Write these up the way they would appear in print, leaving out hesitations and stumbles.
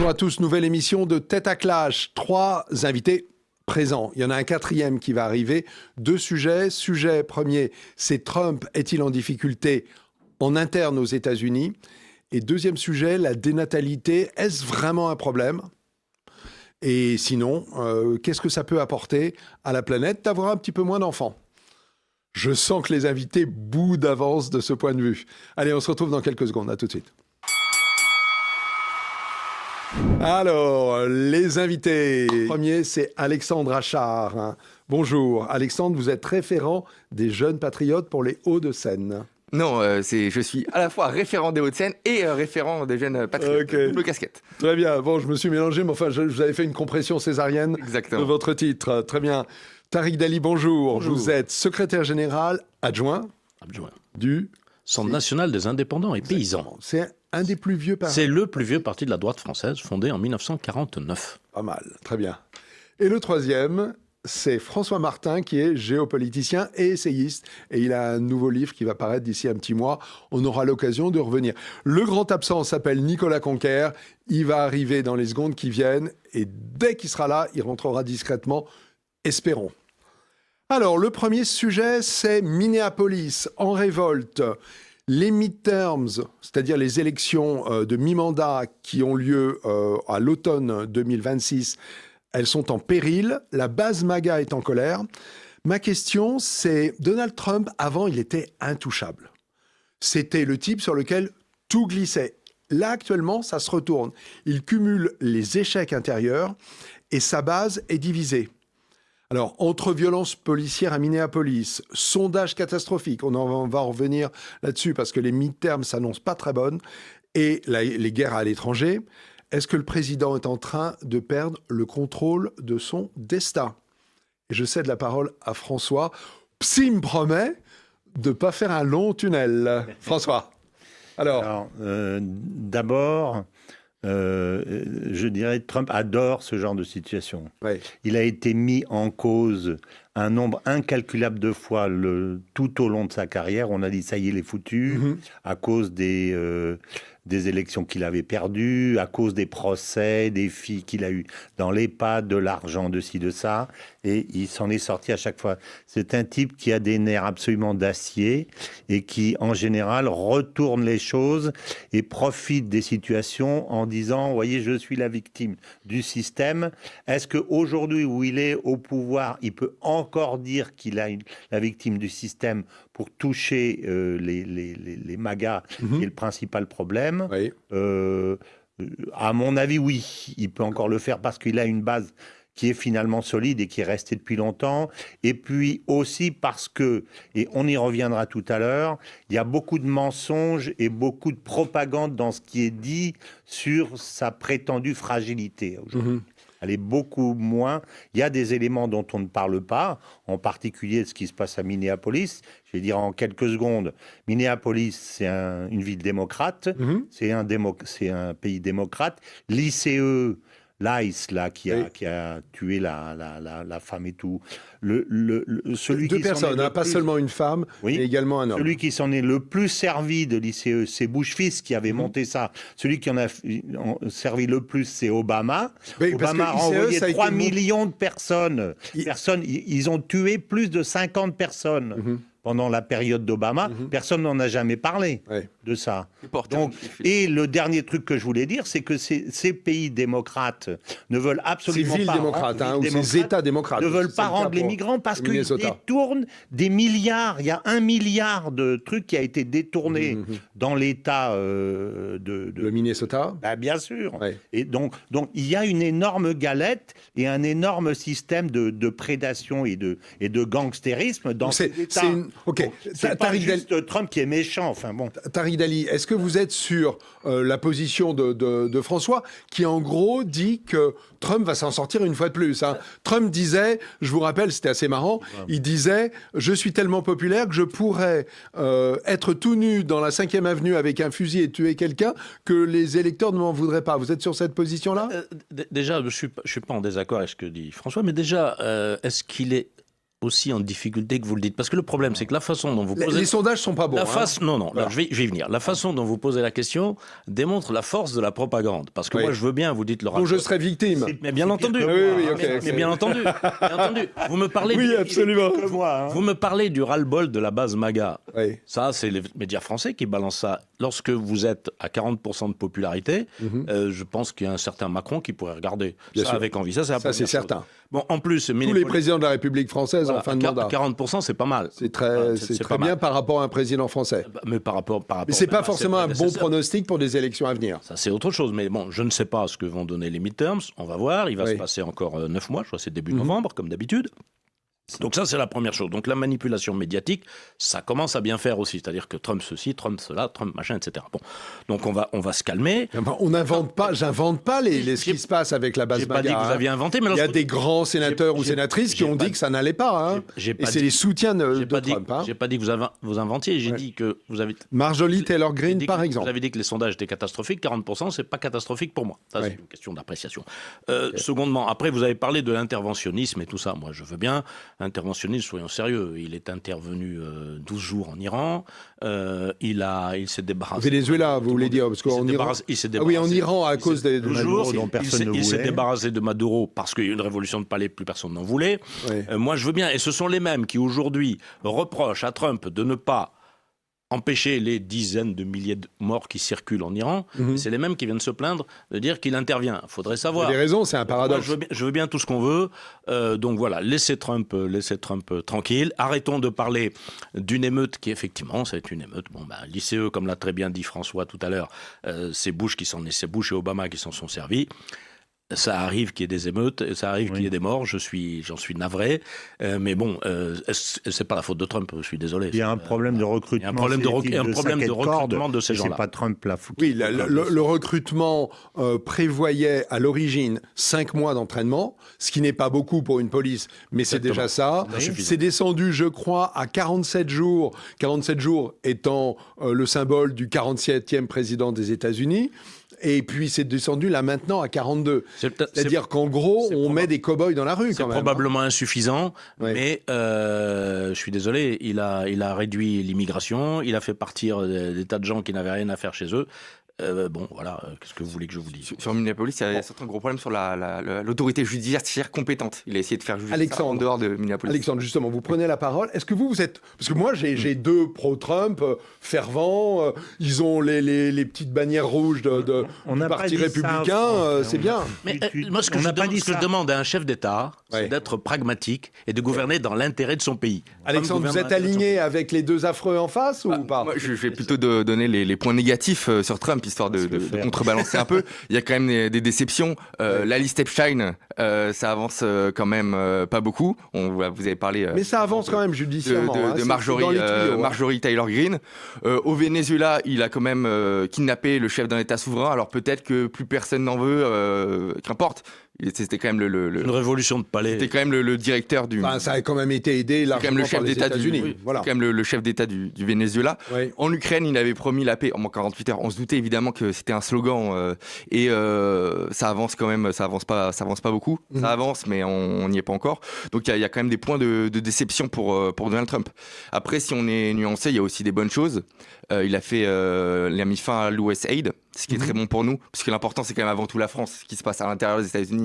Bonjour à tous, nouvelle émission de Tête à Clash. 3 invités présents. Il y en a un 4e qui va arriver. 2 sujets. Sujet premier, c'est Trump est-il en difficulté en interne aux États-Unis? Et deuxième sujet, la dénatalité, est-ce vraiment un problème? Et sinon, qu'est-ce que ça peut apporter à la planète d'avoir un petit peu moins d'enfants? Je sens que les invités boudent d'avance de ce point de vue. Allez, on se retrouve dans quelques secondes. À tout de suite. Alors, les invités. Premier, c'est Alexandre Achard. Bonjour. Alexandre, vous êtes référent des Jeunes Patriotes pour les Hauts-de-Seine. Non, je suis à la fois référent des Hauts-de-Seine et référent des Jeunes Patriotes. Okay. Double casquette. Très bien. Bon, je me suis mélangé, mais enfin, je vous avais fait une compression césarienne. Exactement. De votre titre. Très bien. Tariq Dali, bonjour. Bonjour. Vous êtes secrétaire général adjoint du Centre national des indépendants et paysans. C'est un des plus vieux partis. C'est le plus vieux parti de la droite française, fondé en 1949. Pas mal, très bien. Et le troisième, c'est François Martin, qui est géopoliticien et essayiste. Et il a un nouveau livre qui va paraître d'ici un petit mois. On aura l'occasion de revenir. Le grand absent s'appelle Nicolas Conquer. Il va arriver dans les secondes qui viennent. Et dès qu'il sera là, il rentrera discrètement. Espérons. Alors, le premier sujet, c'est Minneapolis en révolte. Les midterms, c'est-à-dire les élections de mi-mandat qui ont lieu à l'automne 2026, elles sont en péril. La base MAGA est en colère. Ma question, c'est Donald Trump, avant, il était intouchable. C'était le type sur lequel tout glissait. Là, actuellement, ça se retourne. Il cumule les échecs intérieurs et sa base est divisée. Alors, entre violences policières à Minneapolis, sondage catastrophique, on va revenir là-dessus parce que les midterms s'annoncent pas très bonnes, et les guerres à l'étranger, est-ce que le président est en train de perdre le contrôle de son destin? Et je cède la parole à François. Psy me promet de ne pas faire un long tunnel. François. Alors d'abord... je dirais que Trump adore ce genre de situation. Ouais. Il a été mis en cause un nombre incalculable de fois tout au long de sa carrière. On a dit ça y est, il est foutu, à cause des élections qu'il avait perdues, à cause des procès, des filles qu'il a eues dans l'EHPAD, de l'argent, de ci, de ça. Et il s'en est sorti à chaque fois. C'est un type qui a des nerfs absolument d'acier et qui, en général, retourne les choses et profite des situations en disant, vous voyez, je suis la victime du système. Est-ce qu'aujourd'hui, où il est au pouvoir, il peut encore dire qu'il est la victime du système pour toucher les MAGA, qui est le principal problème? Oui. À mon avis, oui, il peut encore le faire parce qu'il a une base qui est finalement solide et qui est restée depuis longtemps. Et puis aussi parce que, et on y reviendra tout à l'heure, il y a beaucoup de mensonges et beaucoup de propagande dans ce qui est dit sur sa prétendue fragilité aujourd'hui. Elle est beaucoup moins. Il y a des éléments dont on ne parle pas, en particulier ce qui se passe à Minneapolis. Je vais dire en quelques secondes. Minneapolis, c'est une ville démocrate, c'est un pays démocrate. L'ICE, l'ICE, là, qui a tué la femme et tout. Celui Deux qui personnes, pas seulement une femme, oui, mais également un homme. Celui qui s'en est le plus servi de l'ICE, c'est Bush fils qui avait monté ça. Celui qui en a servi le plus, c'est Obama. Oui, Obama a envoyé 3 millions de personnes. Ils ont tué plus de 50 personnes. Pendant la période d'Obama, personne n'en a jamais parlé de ça. Donc, et le dernier truc que je voulais dire, c'est que ces pays démocrates ne veulent absolument pas rendre, ou ces États démocrates ne veulent pas rendre les migrants parce qu'ils détournent des milliards. Il y a 1 milliard de trucs qui a été détourné dans l'État le Minnesota. Bah, bien sûr. Ouais. Et donc il y a une énorme galette et un énorme système de prédation et de gangstérisme dans cet État. Ok. C'est pas juste Trump qui est méchant. Enfin bon. Tariq Dali, est-ce que vous êtes sur la position de François, qui en gros dit que Trump va s'en sortir une fois de plus, hein. Trump disait, je vous rappelle, c'était assez marrant, il disait « Je suis tellement populaire que je pourrais être tout nu dans la 5e avenue avec un fusil et tuer quelqu'un que les électeurs ne m'en voudraient pas ». Vous êtes sur cette position-là? Déjà, je suis pas en désaccord avec ce que dit François, mais déjà, est-ce qu'il est aussi en difficulté que vous le dites. Parce que le problème, c'est que la façon dont vous posez... Les sondages sont pas bons. Non, Voilà. je vais y venir. La façon dont vous posez la question démontre la force de la propagande. Parce que moi, je veux bien, vous dites le dont je serais victime. Mais bien entendu. Oui, bien entendu. Vous me parlez... Oui, absolument. Vous me parlez du ras-le-bol de la base MAGA. Oui. Ça, c'est les médias français qui balancent ça. Lorsque vous êtes à 40% de popularité, je pense qu'il y a un certain Macron qui pourrait regarder Bien ça sûr. avec envie. Ça, C'est certain. Bon, en plus... Tous les présidents de la République française en fin de mandat. 40%, c'est pas mal. C'est très pas bien mal. par rapport à un président français. Mais par rapport Mais c'est pas même à forcément ses un bon prédécesseurs. pronostic pour des élections à venir. Ça, c'est autre chose. Mais bon, je ne sais pas ce que vont donner les midterms. On va voir. Il va se passer encore 9 mois. Je crois que c'est début novembre, comme d'habitude. Donc ça, c'est la première chose. Donc la manipulation médiatique, ça commence à bien faire aussi. C'est-à-dire que Trump ceci, Trump cela, Trump machin, etc. Bon, donc on va se calmer. Enfin, on n'invente pas, j'invente pas ce qui se passe avec la base J'ai pas dit MAGA. que vous aviez inventé, mais Il y a des grands sénateurs ou sénatrices qui ont dit que ça n'allait pas. Et c'est les soutiens de Trump. J'ai pas dit que vous inventiez. J'ai dit que vous avez... Marjorie Taylor Greene, Vous par exemple. avez dit que les sondages étaient catastrophiques. 40%, c'est pas catastrophique pour moi. Ça, c'est une question d'appréciation. Secondement, après, vous avez parlé de l'interventionnisme et tout ça. Moi, je veux bien. Interventionnisme, soyons sérieux. Il est intervenu 12 jours en Iran. Il s'est débarrassé... Venezuela, vous voulez dire, parce qu'en Iran... Il s'est Ah oui, en Iran, à cause des... 12 jours, dont personne ne il s'est voulait. débarrassé de Maduro parce qu'il y a eu une révolution de palais, plus personne n'en voulait. Oui. Moi, je veux bien. Et ce sont les mêmes qui, aujourd'hui, reprochent à Trump de ne pas empêcher les dizaines de milliers de morts qui circulent en Iran. C'est les mêmes qui viennent se plaindre de dire qu'il intervient. Il faudrait Vous savoir. avez raison, c'est un Moi, paradoxe. je veux bien tout ce qu'on veut. Donc voilà, laissez Trump tranquille. Arrêtons de parler d'une émeute qui, effectivement, c'est une émeute. Bon, l'ICE, comme l'a très bien dit François tout à l'heure, c'est Bush et Obama qui s'en sont servis. Ça arrive qu'il y ait des émeutes, ça arrive qu'il y ait des morts, j'en suis navré, mais bon, c'est pas la faute de Trump, je suis désolé. Il y a un problème de recrutement. Il y a un problème de recrutement de ces gens-là. C'est pas Trump la foutu. Oui, le recrutement prévoyait à l'origine 5 mois d'entraînement, ce qui n'est pas beaucoup pour une police, mais c'est déjà ça. C'est descendu, je crois, à 47 jours, 47 jours étant le symbole du 47e président des États-Unis. Et puis c'est descendu là maintenant à 42. C'est-à-dire qu'en gros, on met des cow-boys dans la rue quand même. C'est probablement insuffisant, mais je suis désolé, il a réduit l'immigration, il a fait partir des tas de gens qui n'avaient rien à faire chez eux. Bon, voilà, qu'est-ce que vous voulez que je vous dise ? Sur Minneapolis, il y a certains gros problèmes sur l'autorité judiciaire compétente. Il a essayé de faire juger Alexandre, ça en dehors de Minneapolis. Alexandre, justement, vous prenez la parole. Est-ce que vous êtes... Parce que moi, j'ai deux pro-Trump fervents. Ils ont les petites bannières rouges du Parti républicain. C'est bien. Mais moi, ce que je demande à un chef d'État, c'est d'être pragmatique et de gouverner dans l'intérêt de son pays. Alexandre, vous êtes aligné avec les deux affreux en face ou pas ? Moi, je vais plutôt donner les points négatifs sur Trump, histoire de contrebalancer un peu. Il y a quand même des déceptions. La liste Epstein, ça avance quand même pas beaucoup. Vous avez parlé... Mais ça avance quand même judiciairement. De Marjorie Taylor Greene. Au Venezuela, il a quand même kidnappé le chef d'un État souverain. Alors peut-être que plus personne n'en veut, qu'importe. C'était quand même une révolution de palais. C'était quand même le directeur du... Enfin, ça a quand même été aidé largement quand même le chef par les États-Unis. Voilà. C'est quand même le chef d'État du Venezuela. Oui. En Ukraine, il avait promis la paix en 48 heures. On se doutait évidemment que c'était un slogan et ça avance quand même. Ça avance pas beaucoup. Ça avance, mais on n'y est pas encore. Donc il y a quand même des points de déception pour Donald Trump. Après, si on est nuancé, il y a aussi des bonnes choses. Il a mis fin à l'USAID, ce qui est très bon pour nous, puisque l'important c'est quand même avant tout la France, ce qui se passe à l'intérieur des États-Unis.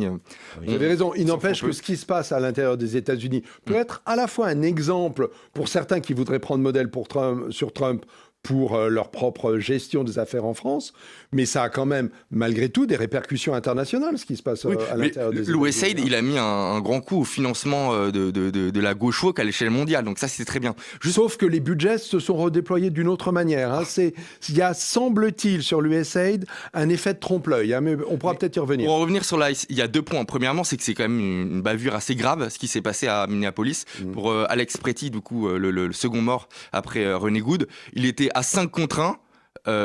Vous avez raison, il n'empêche que ce qui se passe à l'intérieur des États-Unis peut être à la fois un exemple pour certains qui voudraient prendre modèle sur Trump pour leur propre gestion des affaires en France, mais ça a quand même, malgré tout, des répercussions internationales, ce qui se passe à l'intérieur des États-Unis. L'USAID, il a mis un grand coup au financement de la gauche woke à l'échelle mondiale, donc ça, c'est très bien. Sauf que les budgets se sont redéployés d'une autre manière. Hein. Il y a, semble-t-il, sur l'USAID, un effet de trompe-l'œil, hein, mais on pourra peut-être y revenir. Pour en revenir sur l'ICE, il y a 2 points. Premièrement, c'est que c'est quand même une bavure assez grave, ce qui s'est passé à Minneapolis. Pour Alex Pretty, du coup, le second mort après René Good, il était à 5 contre 1.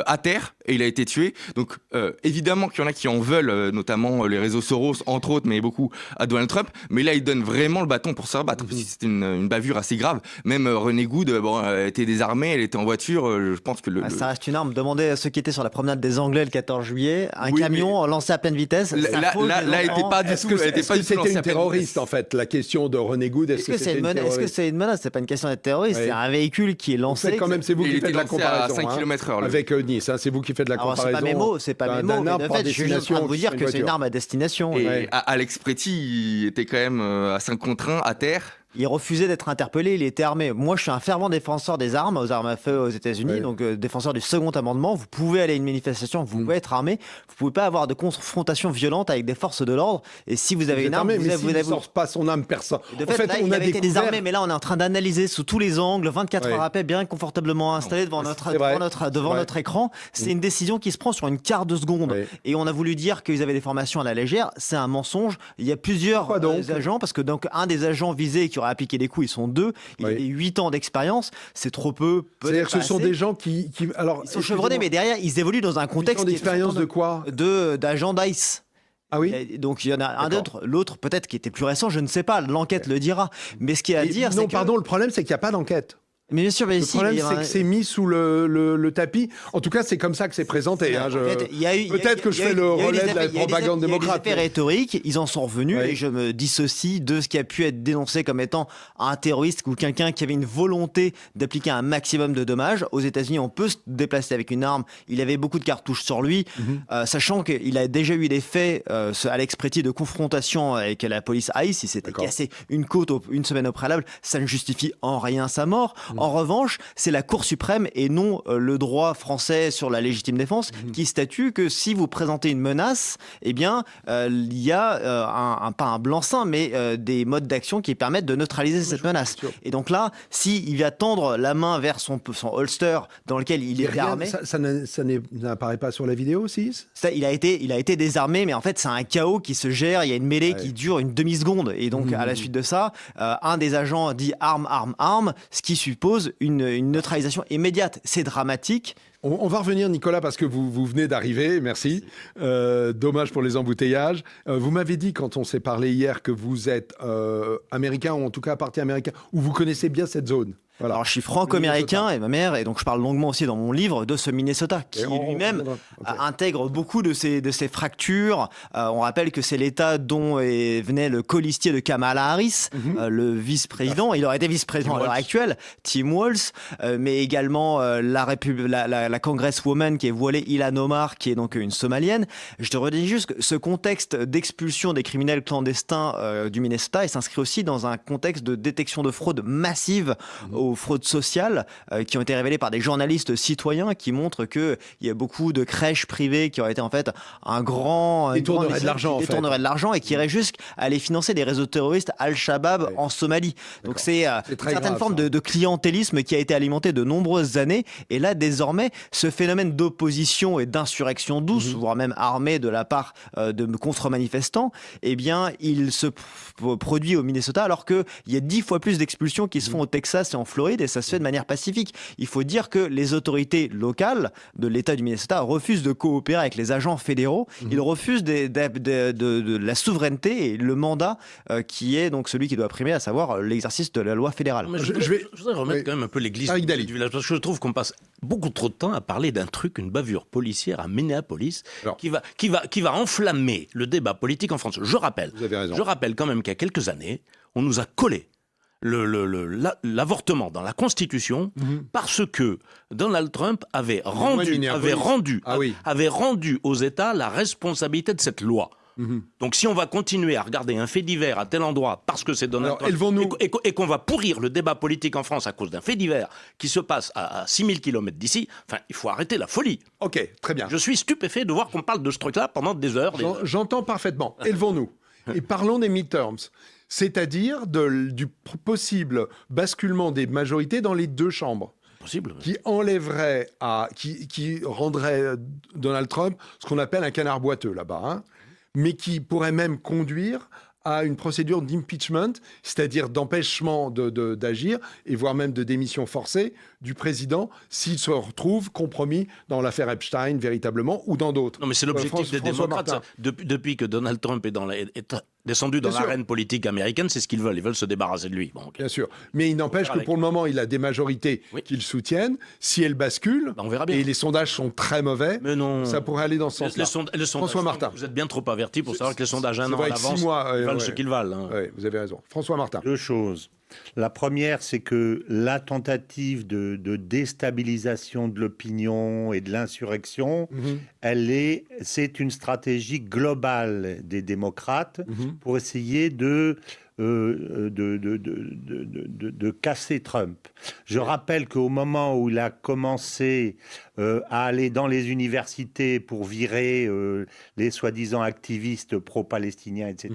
à terre et il a été tué. Donc évidemment qu'il y en a qui en veulent, notamment les réseaux Soros, entre autres, mais beaucoup à Donald Trump. Mais là, il donne vraiment le bâton pour se rebattre. Parce que c'était une bavure assez grave. Même René Good, elle était désarmée, elle était en voiture. Je pense que ça reste une arme. Demandez à ceux qui étaient sur la promenade des Anglais le 14 juillet, un camion lancé à pleine vitesse. Là, était pas du tout. C'était une terroriste en fait. La question de René Good, est-ce que c'est une menace? Est-ce que c'est une menace? C'est pas une question d'être terroriste. C'est un véhicule qui est lancé. Quand même, c'est vous qui faites la comparaison. À 5 km/h. Avec Nice, c'est vous qui faites la comparaison. C'est pas mes mots. C'est pas mes mots. Mais de fait, je suis juste en train de vous dire que c'est une arme à destination. Et Alex Pretty, il était quand même à 5 contre 1 à terre. Il refusait d'être interpellé, il était armé. Moi, je suis un fervent défenseur des armes, aux armes à feu aux États-Unis, donc défenseur du second amendement. Vous pouvez aller à une manifestation, vous pouvez être armé, vous pouvez pas avoir de confrontation violente avec des forces de l'ordre. Et si vous avez une arme, vous ne sort pas son âme personne. De fait, là, il avait été désarmé, mais là, on est en train d'analyser sous tous les angles, 24 heures après, bien confortablement installé devant notre écran. C'est une décision qui se prend sur une quart de seconde. Et on a voulu dire qu'ils avaient des formations à la légère. C'est un mensonge. Il y a plusieurs agents, parce que donc un des agents visés qui aurait appliqué des coups, ils sont 2. Il a 8 ans d'expérience. C'est trop peu. C'est-à-dire que ce sont des gens qui alors, ils sont chevronnés, mais derrière, ils évoluent dans un contexte d'expérience de quoi? D'agents d'ICE. Ah oui. Donc il y en a un d'autre, l'autre peut-être qui était plus récent, je ne sais pas, l'enquête le dira. Mais ce qu'il y a à dire, c'est le problème c'est qu'il n'y a pas d'enquête. Mais bien sûr, mais le problème, c'est que c'est mis sous le tapis. En tout cas, c'est comme ça que c'est présenté. Peut-être que je fais le relais de la propagande démocrate. Il y a eu des effets rhétoriques, ils en sont revenus, et je me dissocie de ce qui a pu être dénoncé comme étant un terroriste ou quelqu'un qui avait une volonté d'appliquer un maximum de dommages. Aux États-Unis, on peut se déplacer avec une arme. Il avait beaucoup de cartouches sur lui, sachant qu'il a déjà eu des faits, Alex Pretty, de confrontation avec la police ICE. Il s'était cassé une côte une semaine au préalable. Ça ne justifie en rien sa mort. En revanche, c'est la Cour suprême et non le droit français sur la légitime défense qui statue que si vous présentez une menace, eh bien, il y a pas un blanc-seing, mais des modes d'action qui permettent de neutraliser cette menace. Et donc là, s'il va tendre la main vers son holster dans lequel il est armé... Ça n'apparaît pas sur la vidéo aussi il a été désarmé, mais en fait, c'est un chaos qui se gère. Il y a une mêlée qui dure une demi-seconde. Et donc, à la suite de ça, un des agents dit arme, arme, arme, ce qui suppose une neutralisation immédiate. C'est dramatique. On va revenir, Nicolas, parce que vous venez d'arriver, merci. Dommage pour les embouteillages. Vous m'avez dit, quand on s'est parlé hier, que vous êtes américain, ou en tout cas parti américain, ou vous connaissez bien cette zone. Voilà. Alors, je suis franco-américain et ma mère, et donc je parle longuement aussi dans mon livre de ce Minnesota qui lui-même intègre beaucoup de ces fractures. On rappelle que c'est l'État dont venait le colistier de Kamala Harris, le vice-président. Il aurait été vice-président à l'heure actuelle, Tim Walz, mais également la congresswoman qui est voilée, Ilhan Omar, qui est donc une Somalienne. Je te redis juste que ce contexte d'expulsion des criminels clandestins du Minnesota, il s'inscrit aussi dans un contexte de détection de fraude massive aux fraudes sociales qui ont été révélées par des journalistes citoyens qui montrent qu'il y a beaucoup de crèches privées qui auraient été en fait un grand détournerait de l'argent et qui irait jusqu'à aller financer des réseaux terroristes Al-Shabaab en Somalie. Donc c'est une certaine forme de clientélisme qui a été alimenté de nombreuses années, et là désormais ce phénomène d'opposition et d'insurrection douce, voire même armée de la part de contre-manifestants, eh bien il se produit au Minnesota alors qu'il y a 10 fois plus d'expulsions qui se font au Texas et en Floride, et ça se fait de manière pacifique. Il faut dire que les autorités locales de l'État du Minnesota refusent de coopérer avec les agents fédéraux. Ils refusent de la souveraineté et le mandat qui est donc celui qui doit primer, à savoir l'exercice de la loi fédérale. Je voudrais remettre quand même un peu l'église du village, parce que je trouve qu'on passe beaucoup trop de temps à parler d'un truc, une bavure policière à Minneapolis, qui va enflammer le débat politique en France. Je rappelle quand même qu'il y a quelques années, on nous a collé l'avortement dans la Constitution parce que Donald Trump avait rendu aux États la responsabilité de cette loi. Donc si on va continuer à regarder un fait divers à tel endroit parce que c'est Donald Trump et qu'on va pourrir le débat politique en France à cause d'un fait divers qui se passe à 6000 km d'ici, il faut arrêter la folie. Ok, très bien. Je suis stupéfait de voir qu'on parle de ce truc-là pendant des heures. J'entends parfaitement. Élevons-nous. Et parlons des midterms. C'est-à-dire du possible basculement des majorités dans les deux chambres. Possible. Qui enlèverait qui rendrait Donald Trump ce qu'on appelle un canard boiteux là-bas, mais qui pourrait même conduire à une procédure d'impeachment, c'est-à-dire d'empêchement d'agir et voire même de démission forcée du président s'il se retrouve compromis dans l'affaire Epstein véritablement ou dans d'autres. Non, mais c'est l'objectif des démocrates. Ça. Depuis que Donald Trump est descendu dans l'arène politique américaine, c'est ce qu'ils veulent. Ils veulent se débarrasser de lui. Bon, okay. Bien sûr. Mais il n'empêche que pour le moment, il a des majorités qui le soutiennent. Si elles basculent, on verra bien. Et les sondages sont très mauvais, mais non. Ça pourrait aller dans ce sens-là. François Martin. Vous êtes bien trop averti pour savoir que les sondages un an en avance valent ce qu'ils valent. Hein. Oui, vous avez raison. François Martin. 2 choses. La première, c'est que la tentative de déstabilisation de l'opinion et de l'insurrection, c'est une stratégie globale des démocrates pour essayer de casser Trump. Je rappelle qu'au moment où il a commencé à aller dans les universités pour virer les soi-disant activistes pro-palestiniens, etc.,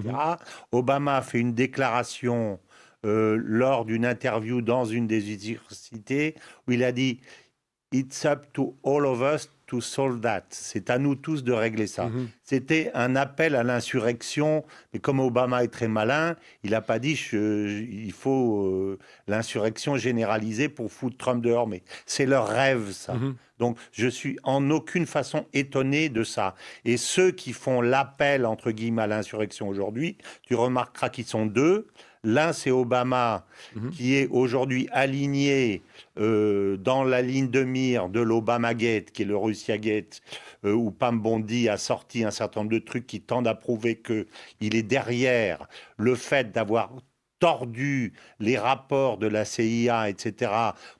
Obama a fait une déclaration lors d'une interview dans une des universités où il a dit « It's up to all of us to solve that ». C'est à nous tous de régler ça. C'était un appel à l'insurrection, mais comme Obama est très malin, il n'a pas dit il faut l'insurrection généralisée pour foutre Trump dehors. Mais c'est leur rêve, ça. Donc, je suis en aucune façon étonné de ça. Et ceux qui font l'appel, entre guillemets, à l'insurrection aujourd'hui, tu remarqueras qu'ils sont 2. L'un, c'est Obama, qui est aujourd'hui aligné dans la ligne de mire de l'Obamagate, qui est le Russiagate, où Pam Bondi a sorti un certain nombre de trucs qui tendent à prouver qu'il est derrière le fait d'avoir tordu les rapports de la CIA, etc.,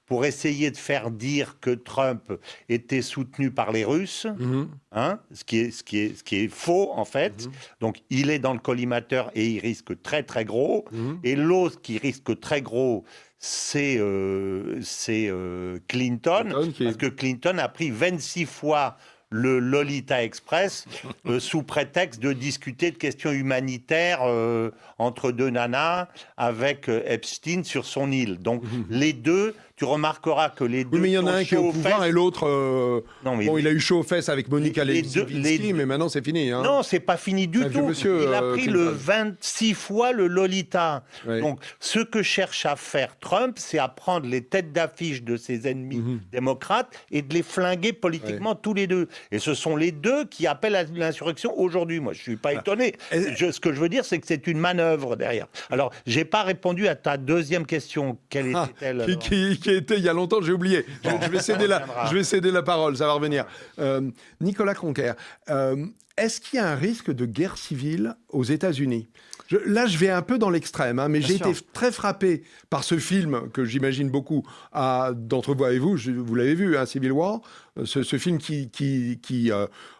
pour essayer de faire dire que Trump était soutenu par les Russes, ce qui est faux, en fait. Donc, il est dans le collimateur et il risque très, très gros. Et l'autre qui risque très gros, c'est Clinton, parce que Clinton a pris 26 fois le Lolita Express sous prétexte de discuter de questions humanitaires entre 2 nanas avec Epstein sur son île. Donc les deux, tu remarqueras que les deux. Oui, mais il y en a un qui est au pouvoir et l'autre. Il a eu chaud aux fesses avec Monica Lewinsky, mais maintenant c'est fini. Hein. Non, c'est pas fini du tout. Monsieur, il a pris le 26 fois le Lolita. Oui. Donc ce que cherche à faire Trump, c'est à prendre les têtes d'affiche de ses ennemis démocrates et de les flinguer politiquement tous les deux. Et ce sont les deux qui appellent à l'insurrection aujourd'hui. Moi, je suis pas étonné. Ce que je veux dire, c'est que c'est une manœuvre derrière. Alors, j'ai pas répondu à ta deuxième question. Quelle était-elle qui était il y a longtemps, j'ai oublié. Je vais céder la parole, ça va revenir. Nicolas Conquer, est-ce qu'il y a un risque de guerre civile aux États-Unis ? Là, je vais un peu dans l'extrême, mais j'ai été très frappé par ce film que j'imagine beaucoup d'entre vous et vous l'avez vu, Civil War, ce film qui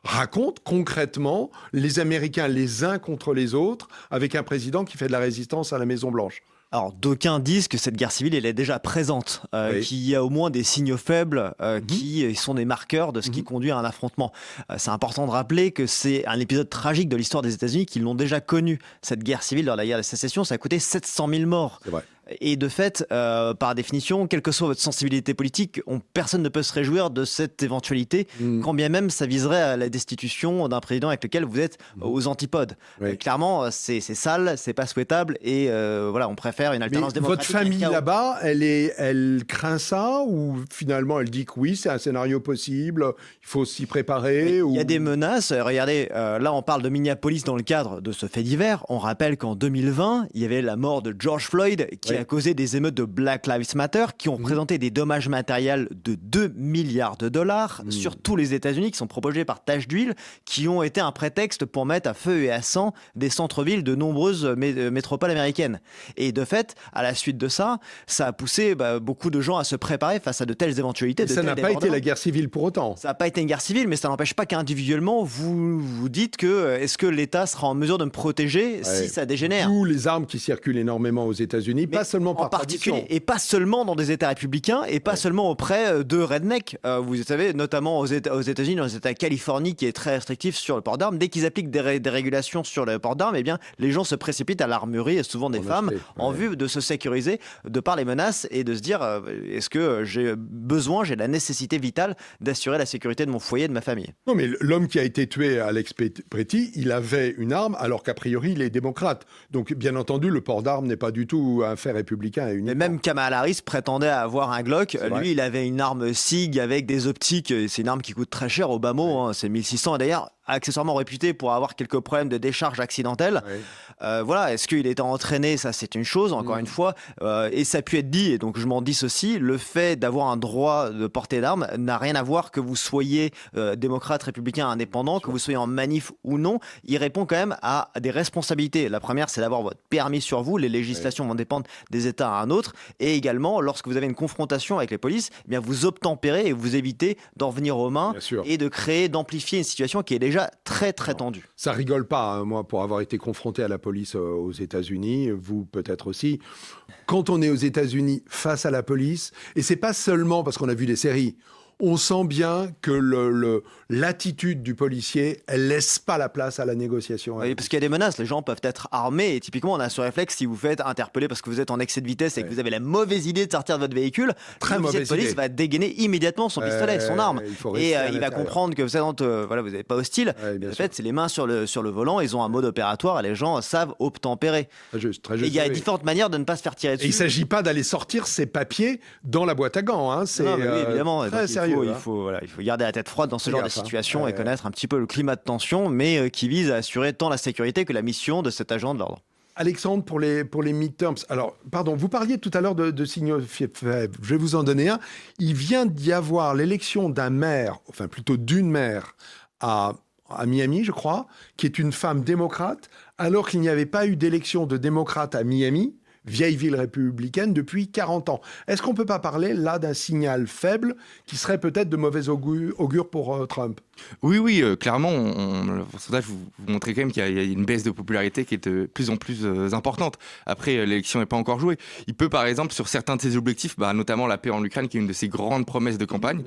raconte concrètement les Américains les uns contre les autres avec un président qui fait de la résistance à la Maison-Blanche. Alors, d'aucuns disent que cette guerre civile, elle est déjà présente, qu'il y a au moins des signaux faibles qui sont des marqueurs de ce qui conduit à un affrontement. C'est important de rappeler que c'est un épisode tragique de l'histoire des États-Unis qui l'ont déjà connu. Cette guerre civile lors de la guerre de sécession, ça a coûté 700 000 morts. C'est vrai. Et de fait, par définition, quelle que soit votre sensibilité politique, personne ne peut se réjouir de cette éventualité, quand bien même ça viserait à la destitution d'un président avec lequel vous êtes aux antipodes. Clairement, c'est sale, c'est pas souhaitable, et voilà, on préfère une alternance démocratique. Votre famille là-bas, elle craint ça, ou finalement elle dit que oui, c'est un scénario possible, il faut s'y préparer? Il y a des menaces. Regardez, là on parle de Minneapolis dans le cadre de ce fait divers. On rappelle qu'en 2020, il y avait la mort de George Floyd qui a causé des émeutes de Black Lives Matter qui ont représenté des dommages matériels de 2 milliards de dollars sur tous les États-Unis, qui sont propagés par taches d'huile, qui ont été un prétexte pour mettre à feu et à sang des centres-villes de nombreuses métropoles américaines. Et de fait, à la suite de ça, ça a poussé beaucoup de gens à se préparer face à de telles éventualités. Ça n'a pas été la guerre civile pour autant. Ça n'a pas été une guerre civile, mais ça n'empêche pas qu'individuellement, vous vous dites que est-ce que l'État sera en mesure de me protéger si ça dégénère? D'où les armes qui circulent énormément aux États-Unis, pas seulement par en particulier, tradition. et pas seulement dans des États républicains, et pas seulement auprès de redneck. Vous savez, notamment aux États-Unis, dans les États Californie, qui est très restrictif sur le port d'armes, dès qu'ils appliquent des régulations sur le port d'armes, eh bien, les gens se précipitent à l'armurerie, et souvent des femmes, en vue de se sécuriser de par les menaces et de se dire est-ce que j'ai la nécessité vitale d'assurer la sécurité de mon foyer, de ma famille. Non, mais l'homme qui a été tué, Alex Pretty, il avait une arme, alors qu'a priori, il est démocrate. Donc, bien entendu, le port d'armes n'est pas du tout un fait républicain. Et mais même Kamala Harris prétendait avoir un Glock. Lui, il avait une arme SIG avec des optiques. C'est une arme qui coûte très cher au bas mot. Hein, c'est 1600. Et d'ailleurs, accessoirement réputé pour avoir quelques problèmes de décharge accidentelle. Voilà, est-ce qu'il était entraîné? Ça, c'est une chose, encore une fois. Et ça a pu être dit, et donc je m'en dissocie. Le fait d'avoir un droit de porter l'arme n'a rien à voir que vous soyez démocrate, républicain, indépendant, que vous soyez en manif ou non. Il répond quand même à des responsabilités. La première, c'est d'avoir votre permis sur vous. Les législations vont dépendre des États à un autre. Et également, lorsque vous avez une confrontation avec les polices, eh bien vous obtempérez et vous évitez d'en venir aux mains et de créer, d'amplifier une situation qui est déjà très très tendue. Ça rigole pas, hein, moi, pour avoir été confronté à la police aux États-Unis, vous peut-être aussi. Quand on est aux États-Unis face à la police, et c'est pas seulement parce qu'on a vu des séries, on sent bien que l'attitude du policier, elle laisse pas la place à la négociation. Oui, parce qu'il y a des menaces, les gens peuvent être armés, et typiquement on a ce réflexe, si vous faites interpeller parce que vous êtes en excès de vitesse et que vous avez la mauvaise idée de sortir de votre véhicule, l'officier de police va dégainer immédiatement son pistolet, son arme, et il va comprendre que vous n'êtes pas hostile. En fait, c'est les mains sur le volant, ils ont un mode opératoire et les gens savent obtempérer. Et il y a différentes manières de ne pas se faire tirer dessus. Et il ne s'agit pas d'aller sortir ses papiers dans la boîte à gants, hein. C'est oui, évidemment. très sérieux. Il faut garder la tête froide dans ce genre de situation et connaître un petit peu le climat de tension, mais qui vise à assurer tant la sécurité que la mission de cet agent de l'ordre. Alexandre, pour les midterms, alors, pardon, vous parliez tout à l'heure de signaux faibles. Je vais vous en donner un. Il vient d'y avoir l'élection d'un maire, enfin plutôt d'une maire à Miami, je crois, qui est une femme démocrate, alors qu'il n'y avait pas eu d'élection de démocrate à Miami, vieille ville républicaine, depuis 40 ans. Est-ce qu'on ne peut pas parler là d'un signal faible qui serait peut-être de mauvais augure pour Trump ? Oui, clairement, le sondage vous montrait quand même qu'il y a une baisse de popularité qui est de plus en plus importante. Après, l'élection n'est pas encore jouée. Il peut, par exemple, sur certains de ses objectifs, notamment la paix en Ukraine, qui est une de ses grandes promesses de campagne,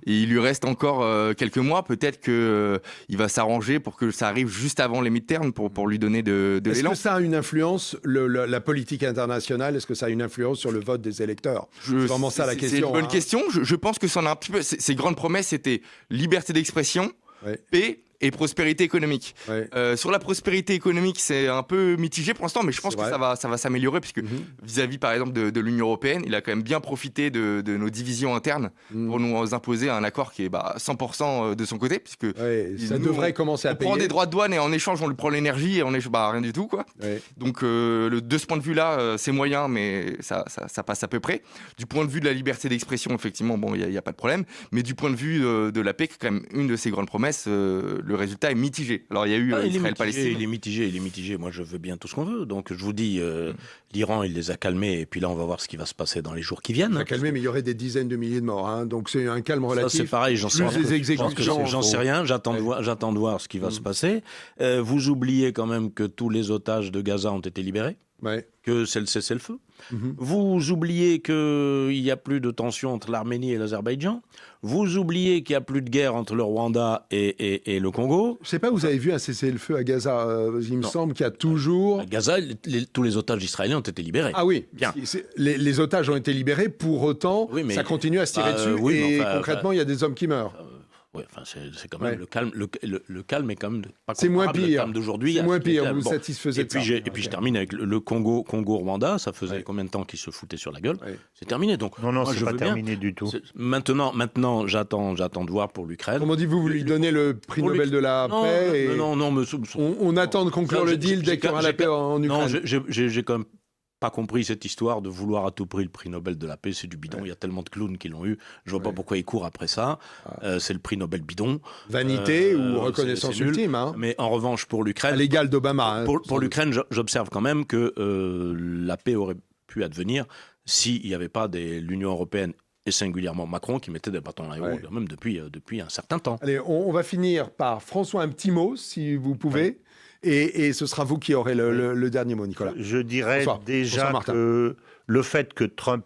et il lui reste encore quelques mois, peut-être qu'il va s'arranger pour que ça arrive juste avant les midterms pour lui donner de l'élan. Est-ce que ça a une influence, la politique internationale, est-ce que ça a une influence sur le vote des électeurs ? C'est vraiment ça la question. C'est une bonne question. Je pense que ça en a un petit peu. Ces grandes promesses, c'était liberté d'expression, paix et prospérité économique. Sur la prospérité économique, c'est un peu mitigé pour l'instant, mais je pense que ça va s'améliorer, puisque vis-à-vis, par exemple, de l'Union européenne, il a quand même bien profité de nos divisions internes pour nous imposer un accord qui est 100% de son côté, puisque ça devrait commencer à payer. On prend des droits de douane et en échange, on lui prend l'énergie et on échange rien du tout, quoi. Donc, de ce point de vue-là, c'est moyen, mais ça passe à peu près. Du point de vue de la liberté d'expression, effectivement, il n'y a pas de problème, mais du point de vue de la paix, qui est quand même une de ses grandes promesses, le résultat est mitigé. Alors, il y a eu Israël-Palestine. Il est mitigé. Moi, je veux bien tout ce qu'on veut. Donc, je vous dis, l'Iran, il les a calmés. Et puis là, on va voir ce qui va se passer dans les jours qui viennent. Il a calmé, mais il y aurait des dizaines de milliers de morts. Hein. Donc, c'est un calme relatif. Ça, c'est pareil. J'en sais rien. J'attends de voir ce qui va se passer. Vous oubliez quand même que tous les otages de Gaza ont été libérés. Que c'est le cessez-le-feu. Vous oubliez qu'il n'y a plus de tension entre l'Arménie et l'Azerbaïdjan. Vous oubliez qu'il n'y a plus de guerre entre le Rwanda et le Congo. Je ne sais pas, vous avez vu un cessez-le-feu à Gaza. Il me semble qu'il y a toujours... À Gaza, tous les otages israéliens ont été libérés. Ah oui, bien. Les otages ont été libérés, pour autant, ça continue à se tirer dessus. Concrètement, il y a des hommes qui meurent. C'est quand même le calme est quand même pas comparable. C'est moins pire. Le calme d'aujourd'hui. C'est moins pire. Vous satisfaisez de ça. Et puis je termine avec le Congo-Rwanda. Ça faisait combien de temps qu'ils se foutaient sur la gueule ? C'est terminé. Donc non, c'est pas terminé du tout. Maintenant, j'attends de voir pour l'Ukraine. Comment vous lui donnez le prix Nobel de la paix. On attend de conclure le deal dès qu'il y aura la paix en Ukraine. Non, j'ai quand même pas compris cette histoire de vouloir à tout prix le prix Nobel de la paix, c'est du bidon. Il y a tellement de clowns qui l'ont eu. Je vois pas pourquoi ils courent après ça. C'est le prix Nobel bidon. Vanité ou reconnaissance ultime. Hein. Mais en revanche, pour l'Ukraine, à l'égal d'Obama. Pour l'Ukraine, j'observe quand même que la paix aurait pu advenir s'il n'y avait pas l'Union européenne et singulièrement Macron qui mettait des bâtons dans les roues, même depuis un certain temps. Allez, on va finir par François, un petit mot, si vous pouvez. Et ce sera vous qui aurez le dernier mot, Nicolas. Je dirais déjà que le fait que Trump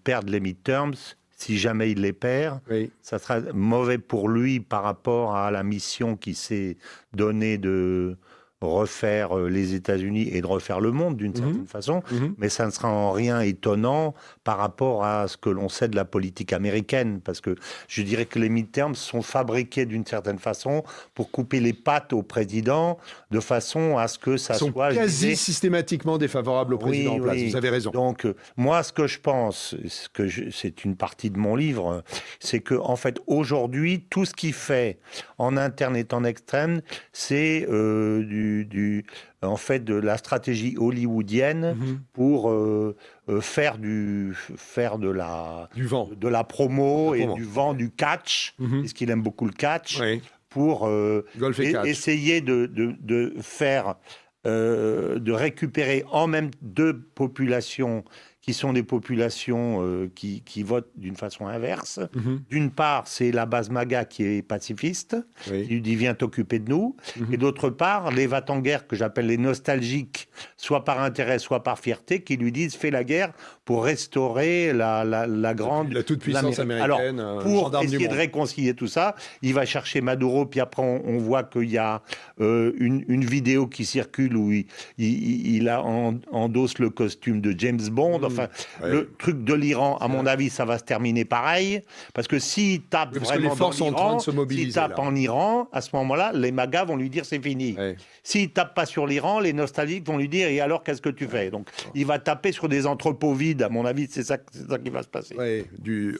perde les midterms, si jamais il les perd, ça sera mauvais pour lui par rapport à la mission qui s'est donnée de refaire les États-Unis et de refaire le monde d'une certaine façon, mais ça ne sera en rien étonnant par rapport à ce que l'on sait de la politique américaine, parce que je dirais que les midterms sont fabriqués d'une certaine façon pour couper les pattes au président, de façon à ce que ça soit quasi systématiquement défavorables au président en place. Vous avez raison. Donc moi, ce que je pense, c'est une partie de mon livre, c'est que en fait aujourd'hui, tout ce qu'il fait en interne et en externe, c'est en fait de la stratégie hollywoodienne pour faire de la promo et du vent, du catch, puisqu'il aime beaucoup le catch, pour essayer de faire de récupérer en même deux populations qui sont des populations qui votent d'une façon inverse. D'une part, c'est la base MAGA qui est pacifiste, qui lui dit « viens t'occuper de nous ». Et d'autre part, les va-t-en-guerre, que j'appelle les nostalgiques, soit par intérêt, soit par fierté, qui lui disent « fais la guerre pour restaurer la toute-puissance américaine ». Alors, pour essayer de réconcilier tout ça, il va chercher Maduro, puis après on voit qu'il y a une vidéo qui circule où il endosse le costume de James Bond. Le truc de l'Iran, à mon avis, ça va se terminer pareil, parce que s'il tape vraiment dans l'Iran, s'il tape en Iran, à ce moment-là, les MAGA vont lui dire c'est fini. S'il tape pas sur l'Iran, les nostalgiques vont lui dire et alors qu'est-ce que tu fais? Donc il va taper sur des entrepôts vides, à mon avis, c'est ça qui va se passer.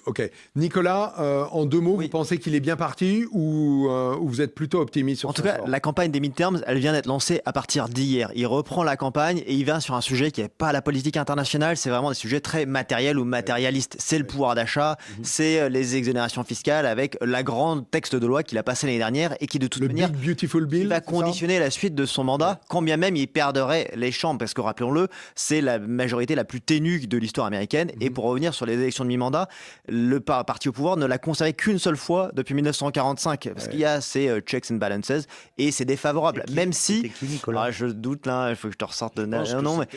Ok. Nicolas, en deux mots, vous pensez qu'il est bien parti ou vous êtes plutôt optimiste sur En tout cas, la campagne des midterms, elle vient d'être lancée à partir d'hier. Il reprend la campagne et il va sur un sujet qui n'est pas la politique internationale, c'est vraiment des sujets très matériels ou matérialistes. C'est le pouvoir d'achat, c'est les exonérations fiscales avec la grande texte de loi qu'il a passé l'année dernière et qui de toute manière Big Beautiful Bill, va conditionner la suite de son mandat, quand bien même il perdrait les chambres, parce que rappelons-le, c'est la majorité la plus ténue de l'histoire américaine. Et pour revenir sur les élections de mi-mandat, le parti au pouvoir ne l'a conservé qu'une seule fois depuis 1945, parce qu'il y a ces checks and balances et c'est défavorable. Même si, je doute là, il faut que je te ressorte de